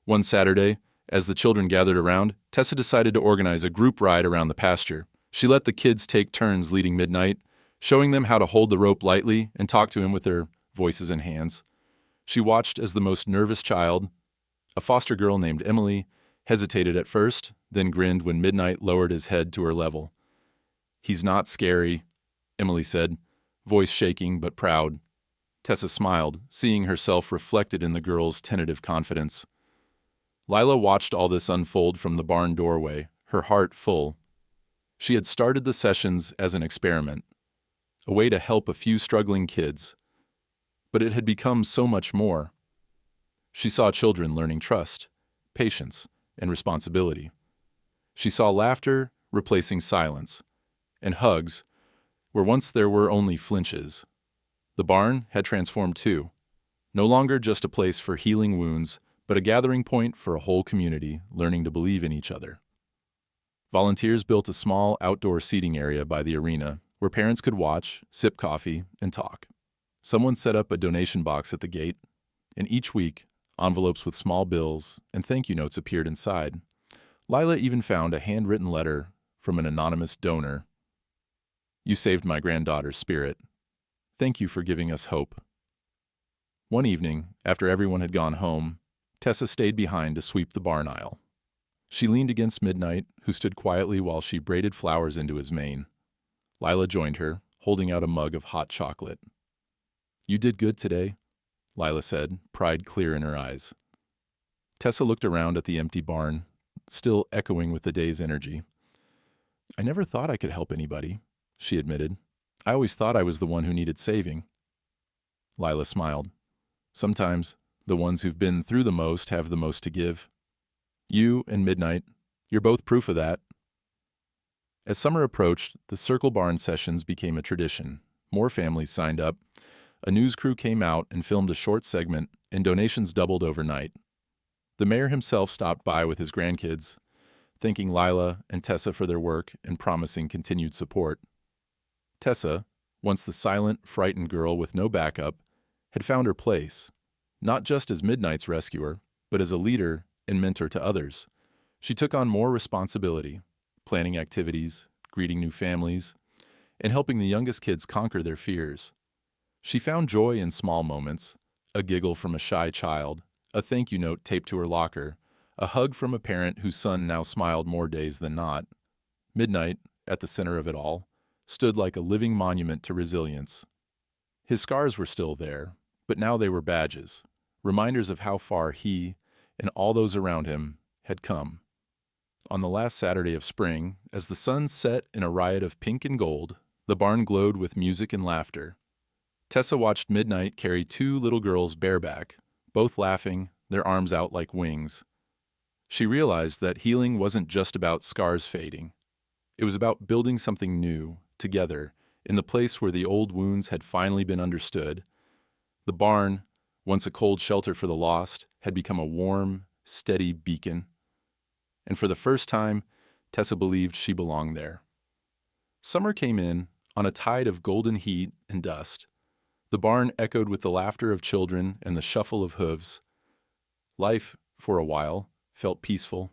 S1: One Saturday, as the children gathered around, Tessa decided to organize a group ride around the pasture. She let the kids take turns leading Midnight, showing them how to hold the rope lightly and talk to him with their voices and hands. She watched as the most nervous child, a foster girl named Emily, hesitated at first, then grinned when Midnight lowered his head to her level. "He's not scary," Emily said, voice shaking but proud. Tessa smiled, seeing herself reflected in the girl's tentative confidence. Lila watched all this unfold from the barn doorway, her heart full. She had started the sessions as an experiment, a way to help a few struggling kids. But it had become so much more. She saw children learning trust, patience, and responsibility. She saw laughter replacing silence, and hugs where once there were only flinches. The barn had transformed too, no longer just a place for healing wounds, but a gathering point for a whole community learning to believe in each other. Volunteers built a small outdoor seating area by the arena where parents could watch, sip coffee, and talk. Someone set up a donation box at the gate, and each week, envelopes with small bills and thank you notes appeared inside. Lila even found a handwritten letter from an anonymous donor. "You saved my granddaughter's spirit. Thank you for giving us hope." One evening, after everyone had gone home, Tessa stayed behind to sweep the barn aisle. She leaned against Midnight, who stood quietly while she braided flowers into his mane. Lila joined her, holding out a mug of hot chocolate. "You did good today," Lila said, pride clear in her eyes. Tessa looked around at the empty barn, still echoing with the day's energy. "I never thought I could help anybody," she admitted. "I always thought I was the one who needed saving." Lila smiled. "Sometimes the ones who've been through the most have the most to give. You and Midnight, you're both proof of that." As summer approached, the Circle Barn sessions became a tradition. More families signed up. A news crew came out and filmed a short segment, and donations doubled overnight. The mayor himself stopped by with his grandkids, thanking Lila and Tessa for their work and promising continued support. Tessa, once the silent, frightened girl with no backup, had found her place, not just as Midnight's rescuer, but as a leader and mentor to others. She took on more responsibility, planning activities, greeting new families, and helping the youngest kids conquer their fears. She found joy in small moments, a giggle from a shy child, a thank you note taped to her locker, a hug from a parent whose son now smiled more days than not. Midnight, at the center of it all, stood like a living monument to resilience. His scars were still there, but now they were badges, reminders of how far he, and all those around him, had come. On the last Saturday of spring, as the sun set in a riot of pink and gold, the barn glowed with music and laughter. Tessa watched Midnight carry two little girls bareback, both laughing, their arms out like wings. She realized that healing wasn't just about scars fading. It was about building something new, together, in the place where the old wounds had finally been understood. The barn, once a cold shelter for the lost, had become a warm, steady beacon. And for the first time, Tessa believed she belonged there. Summer came in on a tide of golden heat and dust. The barn echoed with the laughter of children and the shuffle of hooves. Life, for a while, felt peaceful,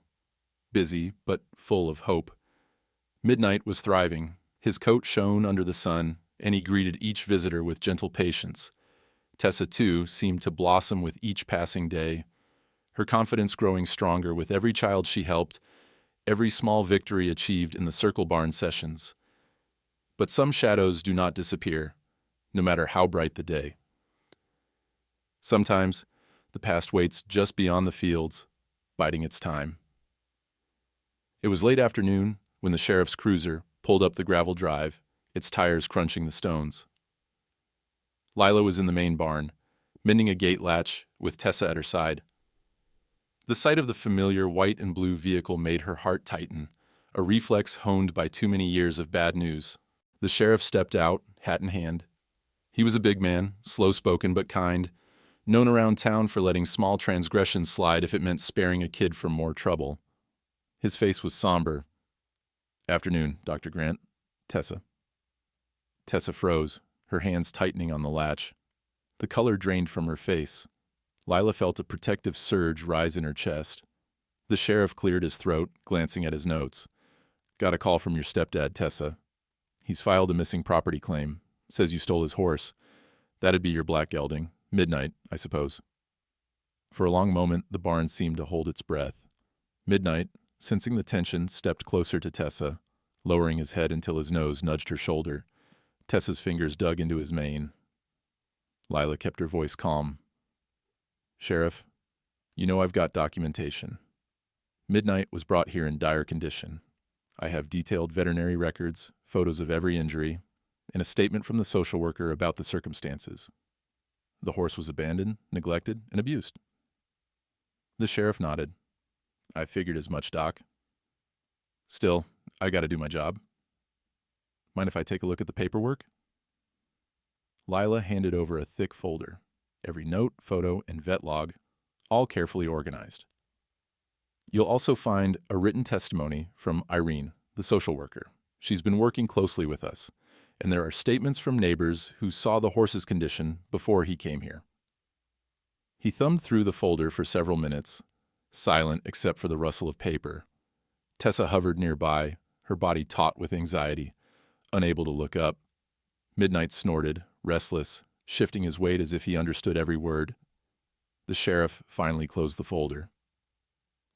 S1: busy, but full of hope. Midnight was thriving. His coat shone under the sun, and he greeted each visitor with gentle patience. Tessa, too, seemed to blossom with each passing day, her confidence growing stronger with every child she helped, every small victory achieved in the circle barn sessions. But some shadows do not disappear, no matter how bright the day. Sometimes, the past waits just beyond the fields, biding its time. It was late afternoon when the sheriff's cruiser pulled up the gravel drive, its tires crunching the stones. Lila was in the main barn, mending a gate latch with Tessa at her side. The sight of the familiar white and blue vehicle made her heart tighten, a reflex honed by too many years of bad news. The sheriff stepped out, hat in hand. He was a big man, slow-spoken but kind, known around town for letting small transgressions slide if it meant sparing a kid from more trouble. His face was somber. "Afternoon, Dr. Grant." "Tessa." Tessa froze, her hands tightening on the latch. The color drained from her face. Lila felt a protective surge rise in her chest. The sheriff cleared his throat, glancing at his notes. "Got a call from your stepdad, Tessa. He's filed a missing property claim. Says you stole his horse. That'd be your black gelding. Midnight, I suppose." For a long moment, the barn seemed to hold its breath. Midnight, sensing the tension, stepped closer to Tessa, lowering his head until his nose nudged her shoulder. Tessa's fingers dug into his mane. Lila kept her voice calm. "Sheriff, you know I've got documentation. Midnight was brought here in dire condition. I have detailed veterinary records, photos of every injury, and a statement from the social worker about the circumstances. The horse was abandoned, neglected, and abused." The sheriff nodded. "I figured as much, Doc. Still, I gotta do my job. Mind if I take a look at the paperwork?" Lila handed over a thick folder, every note, photo, and vet log, all carefully organized. "You'll also find a written testimony from Irene, the social worker. She's been working closely with us, and there are statements from neighbors who saw the horse's condition before he came here." He thumbed through the folder for several minutes, silent except for the rustle of paper. Tessa hovered nearby, her body taut with anxiety, unable to look up. Midnight snorted, restless, shifting his weight as if he understood every word. The sheriff finally closed the folder.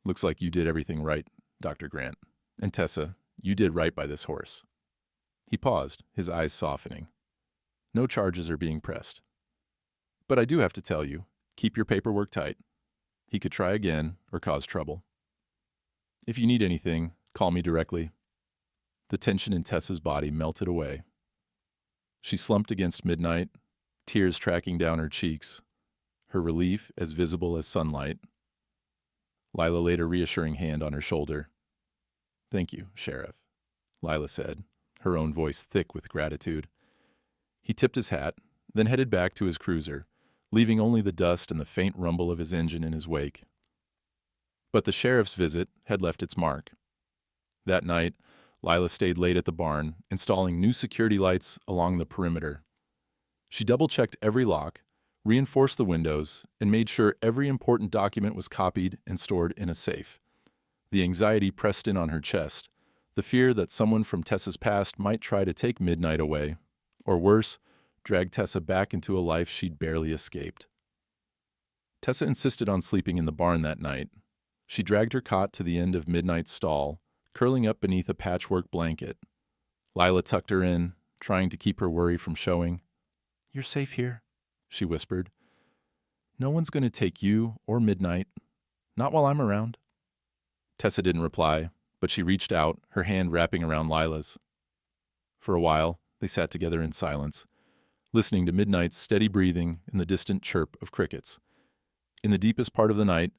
S1: "Looks like you did everything right, Dr. Grant. And Tessa, you did right by this horse." He paused, his eyes softening. "No charges are being pressed. But I do have to tell you, keep your paperwork tight. He could try again or cause trouble. If you need anything, call me directly." The tension in Tessa's body melted away. She slumped against Midnight, tears tracking down her cheeks, her relief as visible as sunlight. Lila laid a reassuring hand on her shoulder. "Thank you, Sheriff," Lila said, her own voice thick with gratitude. He tipped his hat, then headed back to his cruiser, leaving only the dust and the faint rumble of his engine in his wake. But the sheriff's visit had left its mark. That night, Lila stayed late at the barn, installing new security lights along the perimeter. She double-checked every lock, reinforced the windows, and made sure every important document was copied and stored in a safe. The anxiety pressed in on her chest, the fear that someone from Tessa's past might try to take Midnight away, or worse, drag Tessa back into a life she'd barely escaped. Tessa insisted on sleeping in the barn that night. She dragged her cot to the end of Midnight's stall, curling up beneath a patchwork blanket. Lila tucked her in, trying to keep her worry from showing. "You're safe here," she whispered. "No one's going to take you or Midnight. Not while I'm around." Tessa didn't reply, but she reached out, her hand wrapping around Lila's. For a while, they sat together in silence, listening to Midnight's steady breathing and the distant chirp of crickets. In the deepest part of the night,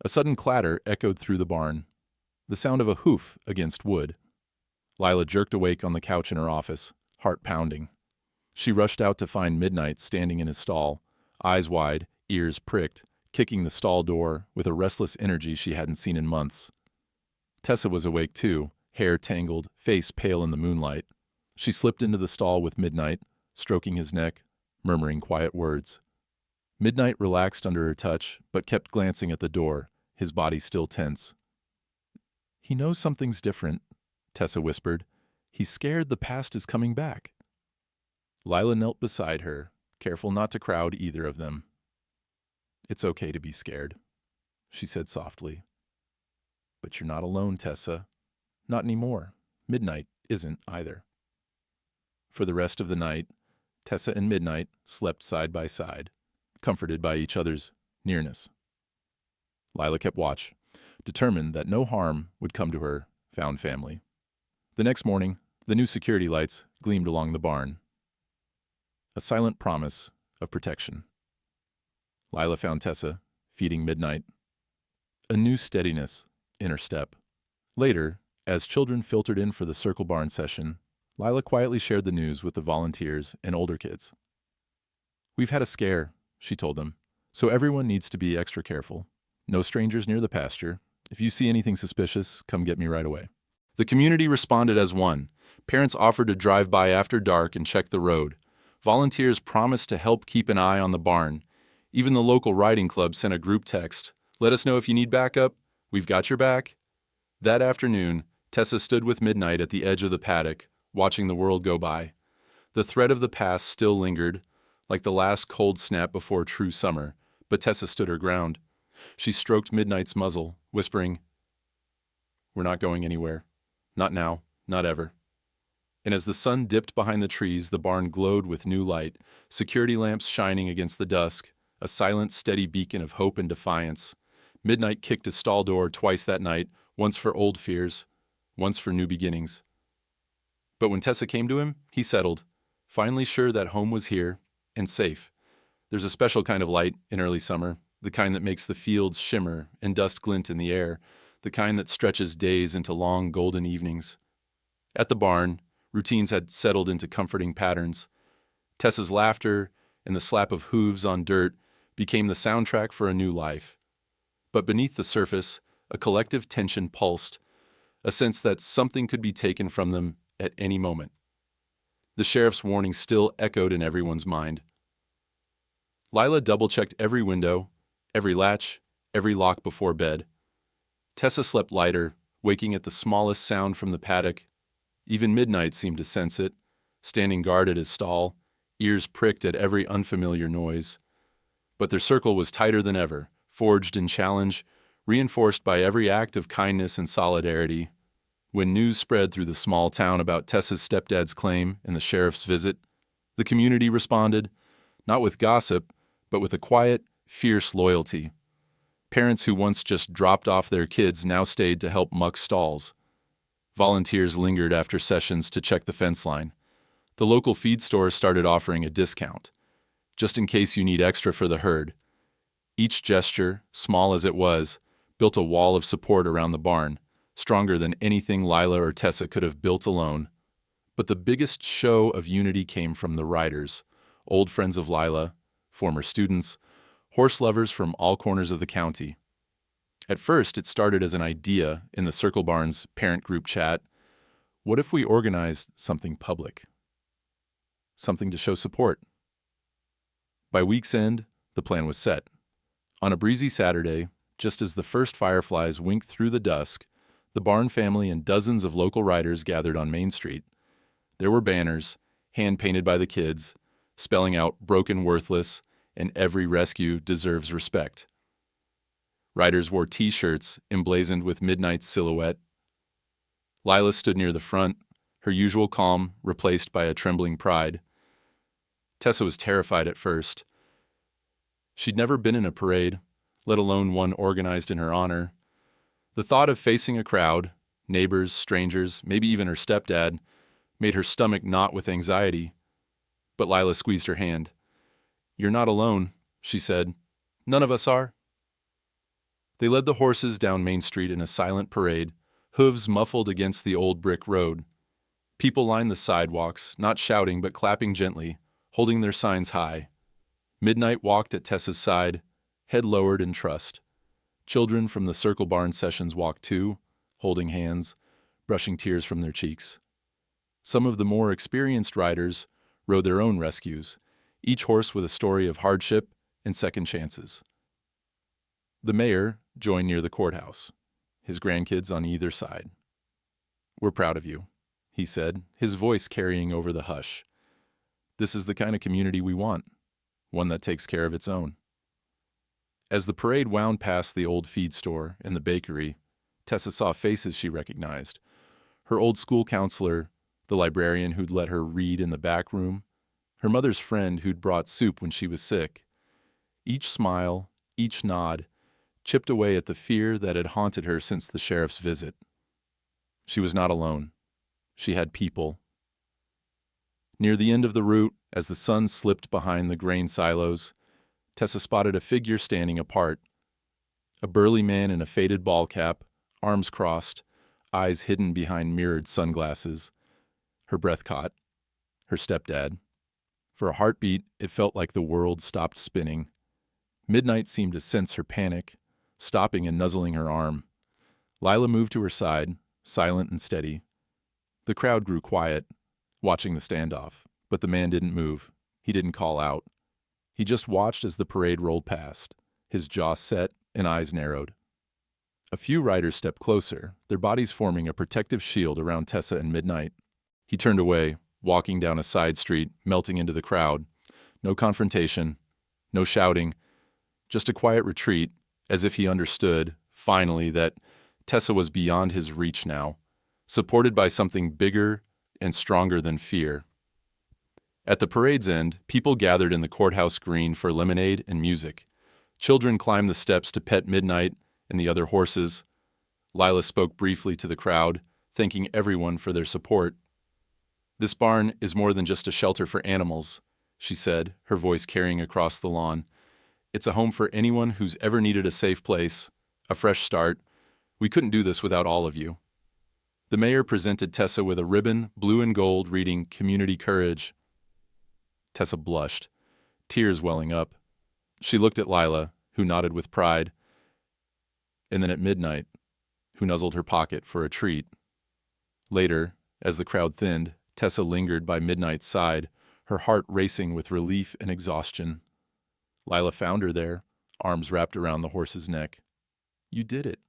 S1: a sudden clatter echoed through the barn, the sound of a hoof against wood. Lila jerked awake on the couch in her office, heart pounding. She rushed out to find Midnight standing in his stall, eyes wide, ears pricked, kicking the stall door with a restless energy she hadn't seen in months. Tessa was awake too, hair tangled, face pale in the moonlight. She slipped into the stall with Midnight, stroking his neck, murmuring quiet words. Midnight relaxed under her touch, but kept glancing at the door, his body still tense. "He knows something's different," Tessa whispered. "He's scared the past is coming back." Lila knelt beside her, careful not to crowd either of them. "It's okay to be scared," she said softly. "But you're not alone, Tessa. Not anymore. Midnight isn't either." For the rest of the night, Tessa and Midnight slept side by side, comforted by each other's nearness. Lila kept watch, determined that no harm would come to her found family. The next morning, the new security lights gleamed along the barn, a silent promise of protection. Lila found Tessa feeding Midnight, a new steadiness in her step. Later, as children filtered in for the Circle Barn session, Lila quietly shared the news with the volunteers and older kids. "We've had a scare," she told them, "so everyone needs to be extra careful. No strangers near the pasture. If you see anything suspicious, come get me right away." The community responded as one. Parents offered to drive by after dark and check the road. Volunteers promised to help keep an eye on the barn. Even the local riding club sent a group text. "Let us know if you need backup. We've got your back." That afternoon, Tessa stood with Midnight at the edge of the paddock, watching the world go by. The threat of the past still lingered, like the last cold snap before true summer, but Tessa stood her ground. She stroked Midnight's muzzle, whispering, "We're not going anywhere. Not now, not ever." And as the sun dipped behind the trees, the barn glowed with new light, security lamps shining against the dusk, a silent, steady beacon of hope and defiance. Midnight kicked his stall door twice that night, once for old fears, once for new beginnings. But when Tessa came to him, he settled, finally sure that home was here and safe. There's a special kind of light in early summer, the kind that makes the fields shimmer and dust glint in the air, the kind that stretches days into long golden evenings. At the barn, routines had settled into comforting patterns. Tessa's laughter and the slap of hooves on dirt became the soundtrack for a new life. But beneath the surface, a collective tension pulsed, a sense that something could be taken from them at any moment. The sheriff's warning still echoed in everyone's mind. Lila double-checked every window, every latch, every lock before bed. Tessa slept lighter, waking at the smallest sound from the paddock. Even Midnight seemed to sense it, standing guard at his stall, ears pricked at every unfamiliar noise. But their circle was tighter than ever, forged in challenge, reinforced by every act of kindness and solidarity. When news spread through the small town about Tessa's stepdad's claim and the sheriff's visit, the community responded, not with gossip, but with a quiet, fierce loyalty. Parents who once just dropped off their kids now stayed to help muck stalls. Volunteers lingered after sessions to check the fence line. The local feed store started offering a discount, just in case you need extra for the herd. Each gesture, small as it was, built a wall of support around the barn, stronger than anything Lila or Tessa could have built alone. But the biggest show of unity came from the riders, old friends of Lila, former students, horse lovers from all corners of the county. At first, it started as an idea in the Circle Barn's parent group chat. What if we organized something public? Something to show support. By week's end, the plan was set. On a breezy Saturday, just as the first fireflies winked through the dusk, The Barn family and dozens of local riders gathered on Main Street. There were banners, hand-painted by the kids, spelling out "broken worthless" and "every rescue deserves respect." Riders wore T-shirts emblazoned with Midnight's silhouette. Lila stood near the front, her usual calm replaced by a trembling pride. Tessa was terrified at first. She'd never been in a parade, let alone one organized in her honor. The thought of facing a crowd, neighbors, strangers, maybe even her stepdad, made her stomach knot with anxiety. But Lila squeezed her hand. "You're not alone," she said. "None of us are." They led the horses down Main Street in a silent parade, hooves muffled against the old brick road. People lined the sidewalks, not shouting but clapping gently, holding their signs high. Midnight walked at Tessa's side, head lowered in trust. Children from the Circle Barn sessions walked too, holding hands, brushing tears from their cheeks. Some of the more experienced riders rode their own rescues, each horse with a story of hardship and second chances. The mayor joined near the courthouse, his grandkids on either side. "We're proud of you," he said, his voice carrying over the hush. "This is the kind of community we want, one that takes care of its own." As the parade wound past the old feed store and the bakery, Tessa saw faces she recognized. Her old school counselor, the librarian who'd let her read in the back room, her mother's friend who'd brought soup when she was sick. Each smile, each nod, chipped away at the fear that had haunted her since the sheriff's visit. She was not alone. She had people. Near the end of the route, as the sun slipped behind the grain silos, Tessa spotted a figure standing apart. A burly man in a faded ball cap, arms crossed, eyes hidden behind mirrored sunglasses. Her breath caught. Her stepdad. For a heartbeat, it felt like the world stopped spinning. Midnight seemed to sense her panic, stopping and nuzzling her arm. Lila moved to her side, silent and steady. The crowd grew quiet, watching the standoff, but the man didn't move. He didn't call out. He just watched as the parade rolled past, his jaw set and eyes narrowed. A few riders stepped closer, their bodies forming a protective shield around Tessa and Midnight. He turned away, walking down a side street, melting into the crowd. No confrontation, no shouting, just a quiet retreat, as if he understood, finally, that Tessa was beyond his reach now, supported by something bigger and stronger than fear. At the parade's end, people gathered in the courthouse green for lemonade and music. Children climbed the steps to pet Midnight and the other horses. Lila spoke briefly to the crowd, thanking everyone for their support. "This barn is more than just a shelter for animals," she said, her voice carrying across the lawn. "It's a home for anyone who's ever needed a safe place, a fresh start. We couldn't do this without all of you." The mayor presented Tessa with a ribbon, blue and gold, reading "Community Courage." Tessa blushed, tears welling up. She looked at Lila, who nodded with pride, and then at Midnight, who nuzzled her pocket for a treat. Later, as the crowd thinned, Tessa lingered by Midnight's side, her heart racing with relief and exhaustion. Lila found her there, arms wrapped around the horse's neck. "You did it,"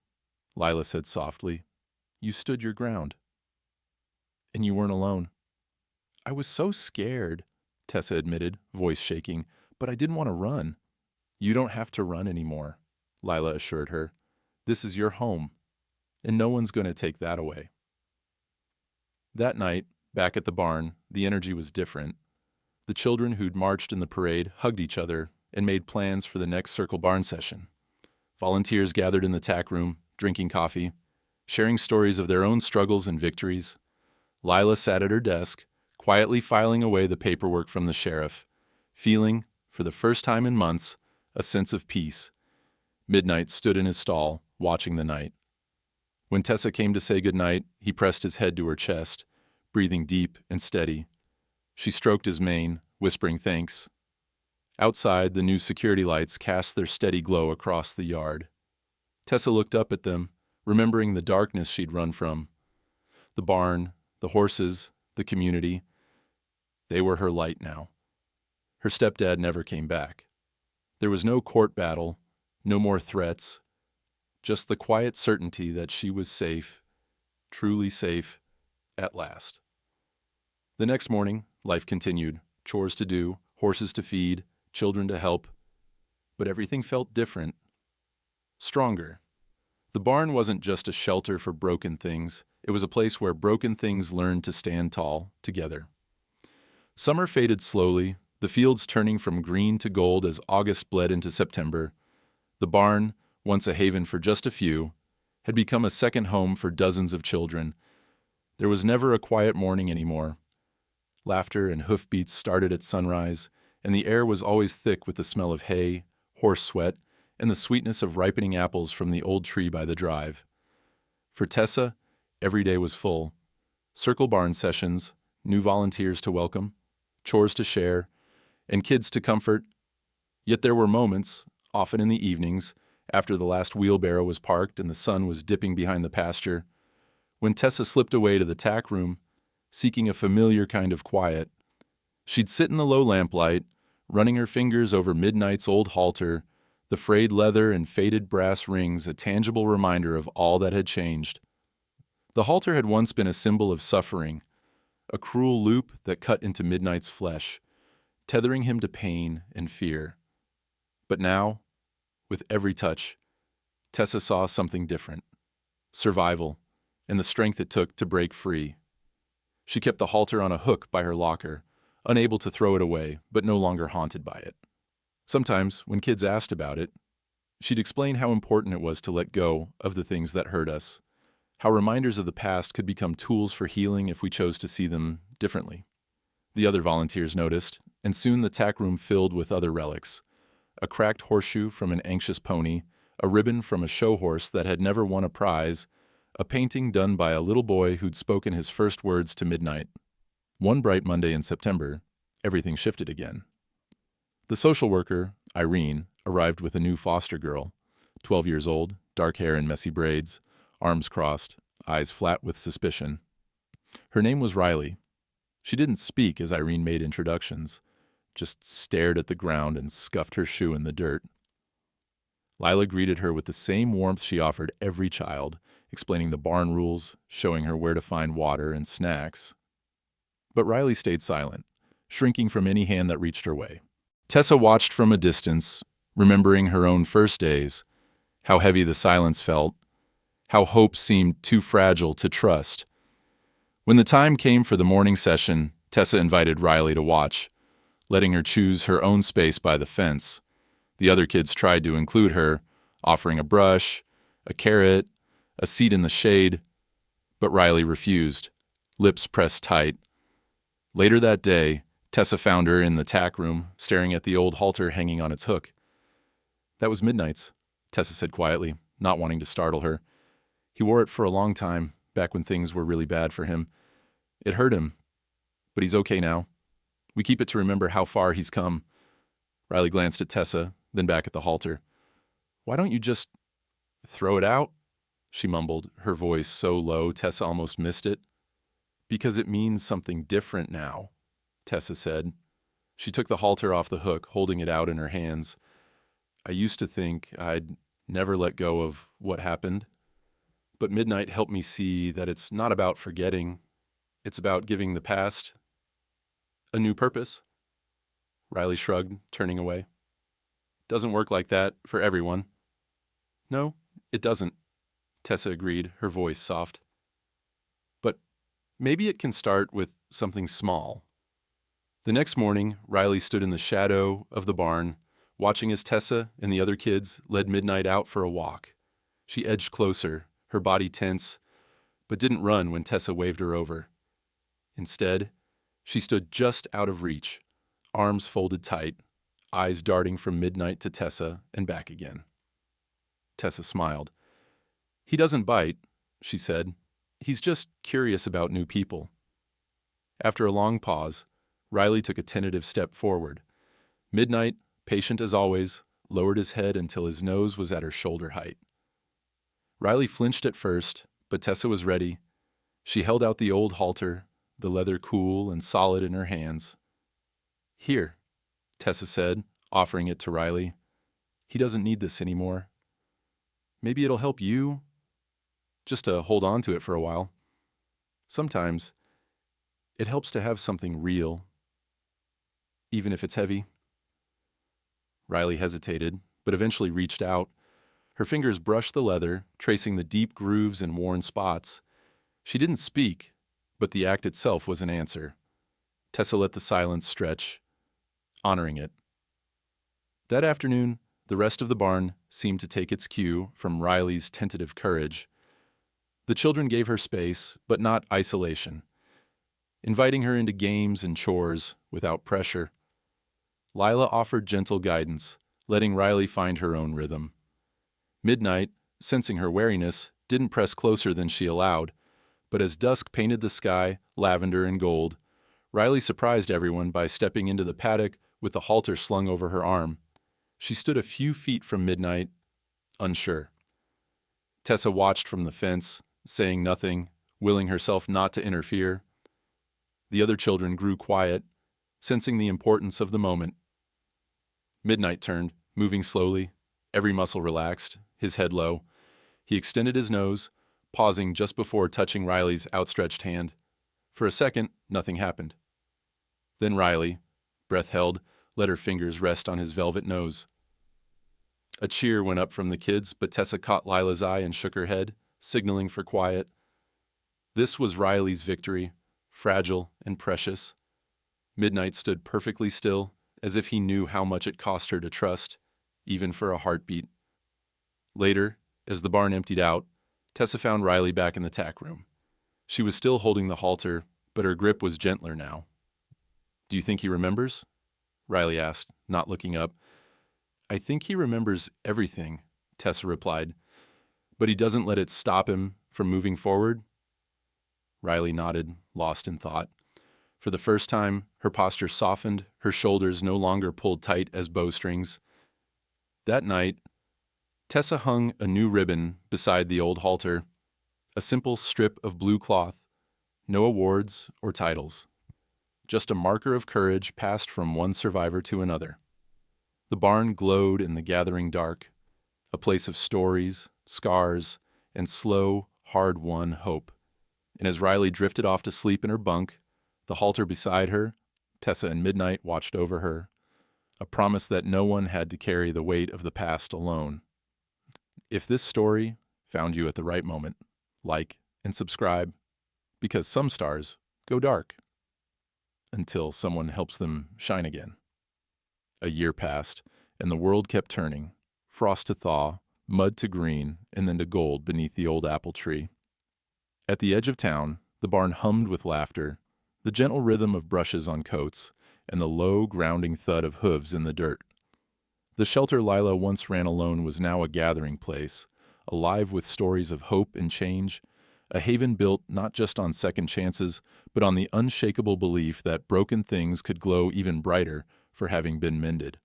S1: Lila said softly. "You stood your ground. And you weren't alone." "I was so scared," Tessa admitted, voice shaking, "but I didn't want to run." "You don't have to run anymore," Lila assured her. "This is your home, and no one's going to take that away." That night, back at the barn, the energy was different. The children who'd marched in the parade hugged each other and made plans for the next Circle Barn session. Volunteers gathered in the tack room, drinking coffee, sharing stories of their own struggles and victories. Lila sat at her desk, quietly filing away the paperwork from the sheriff, feeling, for the first time in months, a sense of peace. Midnight stood in his stall, watching the night. When Tessa came to say goodnight, he pressed his head to her chest, breathing deep and steady. She stroked his mane, whispering thanks. Outside, the new security lights cast their steady glow across the yard. Tessa looked up at them, remembering the darkness she'd run from. The barn, the horses, the community. They were her light now. Her stepdad never came back. There was no court battle, no more threats, just the quiet certainty that she was safe truly safe, at last. The next morning, life continued. Chores to do, horses to feed, children to help. But everything felt different. Stronger. The barn wasn't just a shelter for broken things. It was a place where broken things learned to stand tall, together. Summer faded slowly, the fields turning from green to gold as August bled into September. The barn, once a haven for just a few, had become a second home for dozens of children. There was never a quiet morning anymore. Laughter and hoofbeats started at sunrise, and the air was always thick with the smell of hay, horse sweat, and the sweetness of ripening apples from the old tree by the drive. For Tessa, every day was full. Circle barn sessions, new volunteers to welcome, chores to share, and kids to comfort. Yet there were moments, often in the evenings, after the last wheelbarrow was parked and the sun was dipping behind the pasture, when Tessa slipped away to the tack room, seeking a familiar kind of quiet. She'd sit in the low lamplight, running her fingers over Midnight's old halter, the frayed leather and faded brass rings a tangible reminder of all that had changed. The halter had once been a symbol of suffering, a cruel loop that cut into Midnight's flesh, tethering him to pain and fear. But now, with every touch, Tessa saw something different: survival, and the strength it took to break free. She kept the halter on a hook by her locker, unable to throw it away, but no longer haunted by it. Sometimes, when kids asked about it, she'd explain how important it was to let go of the things that hurt us, how reminders of the past could become tools for healing if we chose to see them differently. The other volunteers noticed, and soon the tack room filled with other relics: a cracked horseshoe from an anxious pony, a ribbon from a show horse that had never won a prize, a painting done by a little boy who'd spoken his first words to Midnight. One bright Monday in September, everything shifted again. The social worker, Irene, arrived with a new foster girl, 12 years old, dark hair in messy braids, arms crossed, eyes flat with suspicion. Her name was Riley. She didn't speak as Irene made introductions, just stared at the ground and scuffed her shoe in the dirt. Lila greeted her with the same warmth she offered every child, explaining the barn rules, showing her where to find water and snacks. But Riley stayed silent, shrinking from any hand that reached her way. Tessa watched from a distance, remembering her own first days, how heavy the silence felt, how hope seemed too fragile to trust. When the time came for the morning session, Tessa invited Riley to watch, letting her choose her own space by the fence. The other kids tried to include her, offering a brush, a carrot, a seat in the shade, but Riley refused, lips pressed tight. Later that day, Tessa found her in the tack room, staring at the old halter hanging on its hook. "That was Midnight's," Tessa said quietly, not wanting to startle her. "He wore it for a long time, back when things were really bad for him. It hurt him, but he's okay now. We keep it to remember how far he's come." Riley glanced at Tessa, then back at the halter. "Why don't you just throw it out?" she mumbled, her voice so low Tessa almost missed it. "Because it means something different now," Tessa said. She took the halter off the hook, holding it out in her hands. "I used to think I'd never let go of what happened, but Midnight helped me see that it's not about forgetting. It's about giving the past a new purpose." Riley shrugged, turning away. "Doesn't work like that for everyone." "No, it doesn't," Tessa agreed, her voice soft. "But maybe it can start with something small." The next morning, Riley stood in the shadow of the barn, watching as Tessa and the other kids led Midnight out for a walk. She edged closer, her body tense, but didn't run when Tessa waved her over. Instead, she stood just out of reach, arms folded tight, eyes darting from Midnight to Tessa and back again. Tessa smiled. "He doesn't bite," she said. "He's just curious about new people." After a long pause, Riley took a tentative step forward. Midnight, patient as always, lowered his head until his nose was at her shoulder height. Riley flinched at first, but Tessa was ready. She held out the old halter, the leather cool and solid in her hands. "Here," Tessa said, offering it to Riley. "He doesn't need this anymore. Maybe it'll help you, just to hold on to it for a while." Sometimes it helps to have something real, even if it's heavy. Riley hesitated, but eventually reached out. Her fingers brushed the leather, tracing the deep grooves and worn spots. She didn't speak, but the act itself was an answer. Tessa let the silence stretch, honoring it. That afternoon, the rest of the barn seemed to take its cue from Riley's tentative courage. The children gave her space, but not isolation, inviting her into games and chores without pressure. Lila offered gentle guidance, letting Riley find her own rhythm. Midnight, sensing her wariness, didn't press closer than she allowed, but as dusk painted the sky lavender and gold, Riley surprised everyone by stepping into the paddock with the halter slung over her arm. She stood a few feet from Midnight, unsure. Tessa watched from the fence, saying nothing, willing herself not to interfere. The other children grew quiet, sensing the importance of the moment. Midnight turned, moving slowly, every muscle relaxed, his head low. He extended his nose, pausing just before touching Riley's outstretched hand. For a second, nothing happened. Then Riley, breath held, let her fingers rest on his velvet nose. A cheer went up from the kids, but Tessa caught Lila's eye and shook her head, signaling for quiet. This was Riley's victory, fragile and precious. Midnight stood perfectly still, as if he knew how much it cost her to trust, even for a heartbeat. Later, as the barn emptied out, Tessa found Riley back in the tack room. She was still holding the halter, but her grip was gentler now. "Do you think he remembers?" Riley asked, not looking up. "I think he remembers everything," Tessa replied, "but he doesn't let it stop him from moving forward." Riley nodded, lost in thought. For the first time, her posture softened, her shoulders no longer pulled tight as bowstrings. That night, Tessa hung a new ribbon beside the old halter, a simple strip of blue cloth, no awards or titles, just a marker of courage passed from one survivor to another. The barn glowed in the gathering dark, a place of stories, scars, and slow, hard-won hope. And as Riley drifted off to sleep in her bunk, the halter beside her, Tessa and Midnight watched over her, a promise that no one had to carry the weight of the past alone. If this story found you at the right moment, like and subscribe, because some stars go dark until someone helps them shine again. A year passed, and the world kept turning, frost to thaw, mud to green, and then to gold beneath the old apple tree. At the edge of town, the barn hummed with laughter, the gentle rhythm of brushes on coats, and the low, grounding thud of hooves in the dirt. The shelter Lila once ran alone was now a gathering place, alive with stories of hope and change, a haven built not just on second chances, but on the unshakable belief that broken things could glow even brighter for having been mended.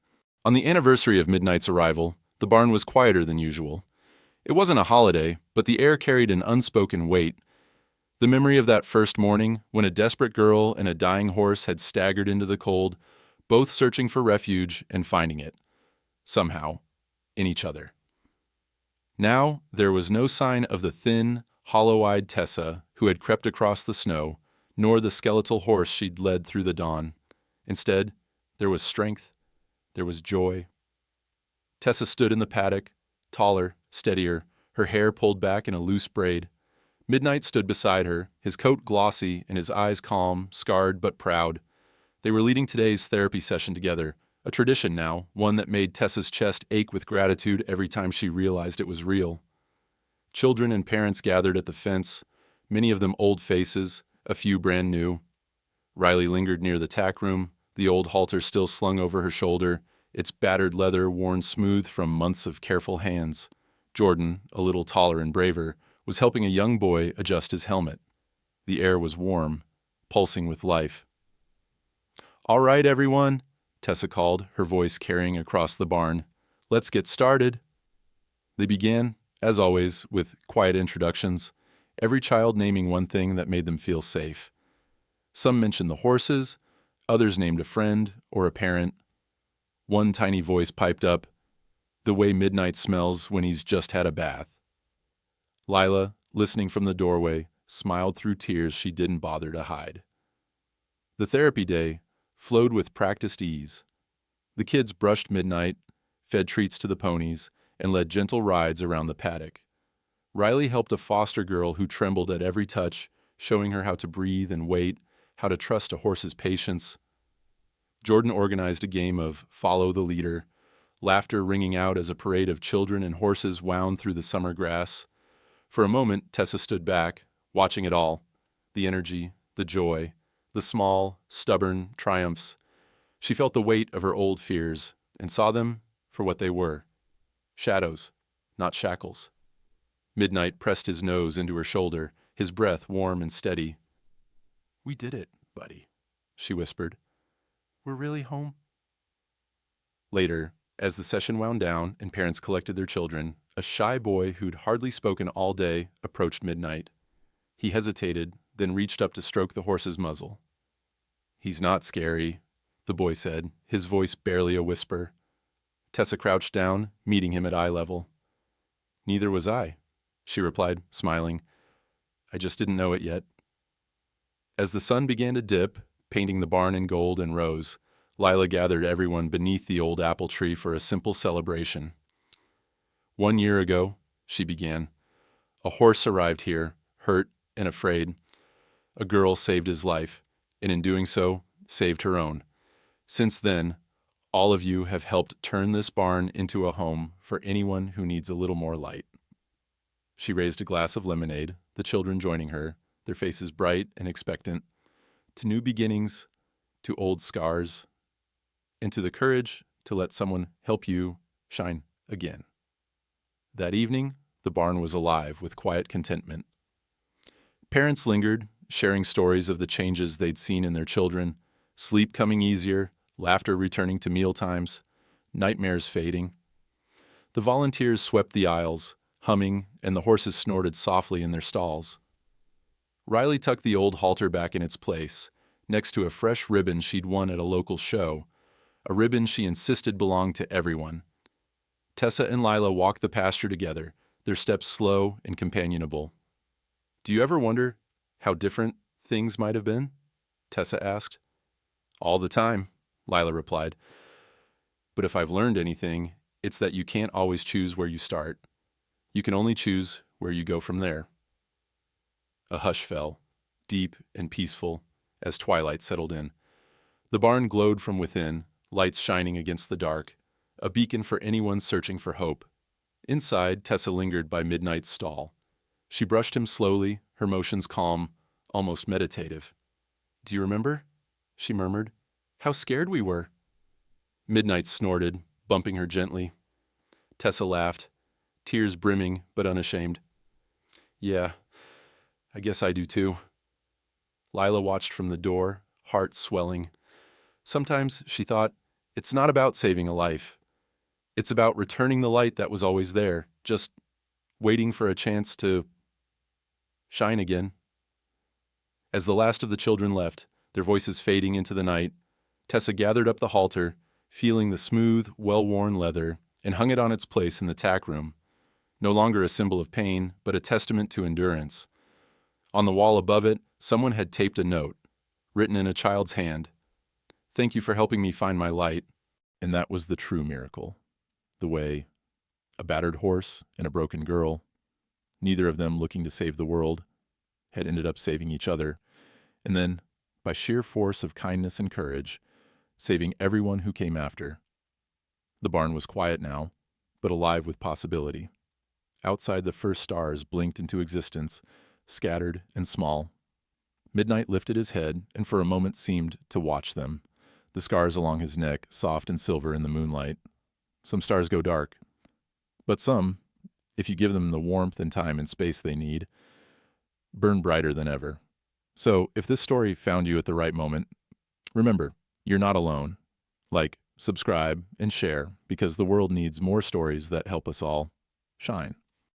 S1: On the anniversary of Midnight's arrival, the barn was quieter than usual. It wasn't a holiday, but the air carried an unspoken weight. The memory of that first morning, when a desperate girl and a dying horse had staggered into the cold, both searching for refuge and finding it, somehow, in each other. Now there was no sign of the thin, hollow-eyed Tessa who had crept across the snow, nor the skeletal horse she'd led through the dawn. Instead, there was strength, there was joy. Tessa stood in the paddock, taller, steadier, her hair pulled back in a loose braid. Midnight stood beside her, his coat glossy and his eyes calm, scarred but proud. They were leading today's therapy session together, a tradition now, one that made Tessa's chest ache with gratitude every time she realized it was real. Children and parents gathered at the fence, many of them old faces, a few brand new. Riley lingered near the tack room, the old halter still slung over her shoulder, its battered leather worn smooth from months of careful hands. Jordan, a little taller and braver, was helping a young boy adjust his helmet. The air was warm, pulsing with life. "All right, everyone," Tessa called, her voice carrying across the barn. "Let's get started." They began, as always, with quiet introductions, every child naming one thing that made them feel safe. Some mentioned the horses, others named a friend or a parent. One tiny voice piped up, "The way Midnight smells when he's just had a bath." Lila, listening from the doorway, smiled through tears she didn't bother to hide. The therapy day flowed with practiced ease. The kids brushed Midnight, fed treats to the ponies, and led gentle rides around the paddock. Riley helped a foster girl who trembled at every touch, showing her how to breathe and wait, how to trust a horse's patience. Jordan organized a game of follow the leader, laughter ringing out as a parade of children and horses wound through the summer grass. For a moment, Tessa stood back, watching it all, the energy, the joy, the small, stubborn triumphs. She felt the weight of her old fears and saw them for what they were, shadows, not shackles. Midnight pressed his nose into her shoulder, his breath warm and steady. "We did it, buddy," she whispered. "We're really home?" Later, as the session wound down and parents collected their children, a shy boy who'd hardly spoken all day approached Midnight. He hesitated, then reached up to stroke the horse's muzzle. "He's not scary," the boy said, his voice barely a whisper. Tessa crouched down, meeting him at eye level. "Neither was I," she replied, smiling. "I just didn't know it yet." As the sun began to dip, painting the barn in gold and rose, Lila gathered everyone beneath the old apple tree for a simple celebration. "1 year ago," she began, "a horse arrived here, hurt and afraid. A girl saved his life, and in doing so, saved her own. Since then, all of you have helped turn this barn into a home for anyone who needs a little more light." She raised a glass of lemonade, the children joining her, their faces bright and expectant, to new beginnings, to old scars, and to the courage to let someone help you shine again. That evening, the barn was alive with quiet contentment. Parents lingered, sharing stories of the changes they'd seen in their children, sleep coming easier, laughter returning to mealtimes, nightmares fading. The volunteers swept the aisles, humming, and the horses snorted softly in their stalls. Riley tucked the old halter back in its place, next to a fresh ribbon she'd won at a local show, a ribbon she insisted belonged to everyone. Tessa and Lila walked the pasture together, their steps slow and companionable. "Do you ever wonder how different things might have been?" Tessa asked. "All the time," Lila replied. "But if I've learned anything, it's that you can't always choose where you start. You can only choose where you go from there." A hush fell, deep and peaceful, as twilight settled in. The barn glowed from within, lights shining against the dark, a beacon for anyone searching for hope. Inside, Tessa lingered by Midnight's stall. She brushed him slowly, her motions calm, almost meditative. "Do you remember?" she murmured. "How scared we were." Midnight snorted, bumping her gently. Tessa laughed, tears brimming but unashamed. "Yeah, I guess I do too." Lila watched from the door, heart swelling. Sometimes, she thought, it's not about saving a life. It's about returning the light that was always there, just waiting for a chance to shine again. As the last of the children left, their voices fading into the night, Tessa gathered up the halter, feeling the smooth, well-worn leather, and hung it on its place in the tack room. No longer a symbol of pain, but a testament to endurance. On the wall above it, someone had taped a note, written in a child's hand. "Thank you for helping me find my light." And that was the true miracle. The way a battered horse and a broken girl, neither of them looking to save the world, had ended up saving each other, and then, by sheer force of kindness and courage, saving everyone who came after. The barn was quiet now, but alive with possibility. Outside, the first stars blinked into existence, scattered and small. Midnight lifted his head and for a moment seemed to watch them, the scars along his neck soft and silver in the moonlight. Some stars go dark, but some, if you give them the warmth and time and space they need, burn brighter than ever. So if this story found you at the right moment, remember, you're not alone. Like, subscribe, and share, because the world needs more stories that help us all shine.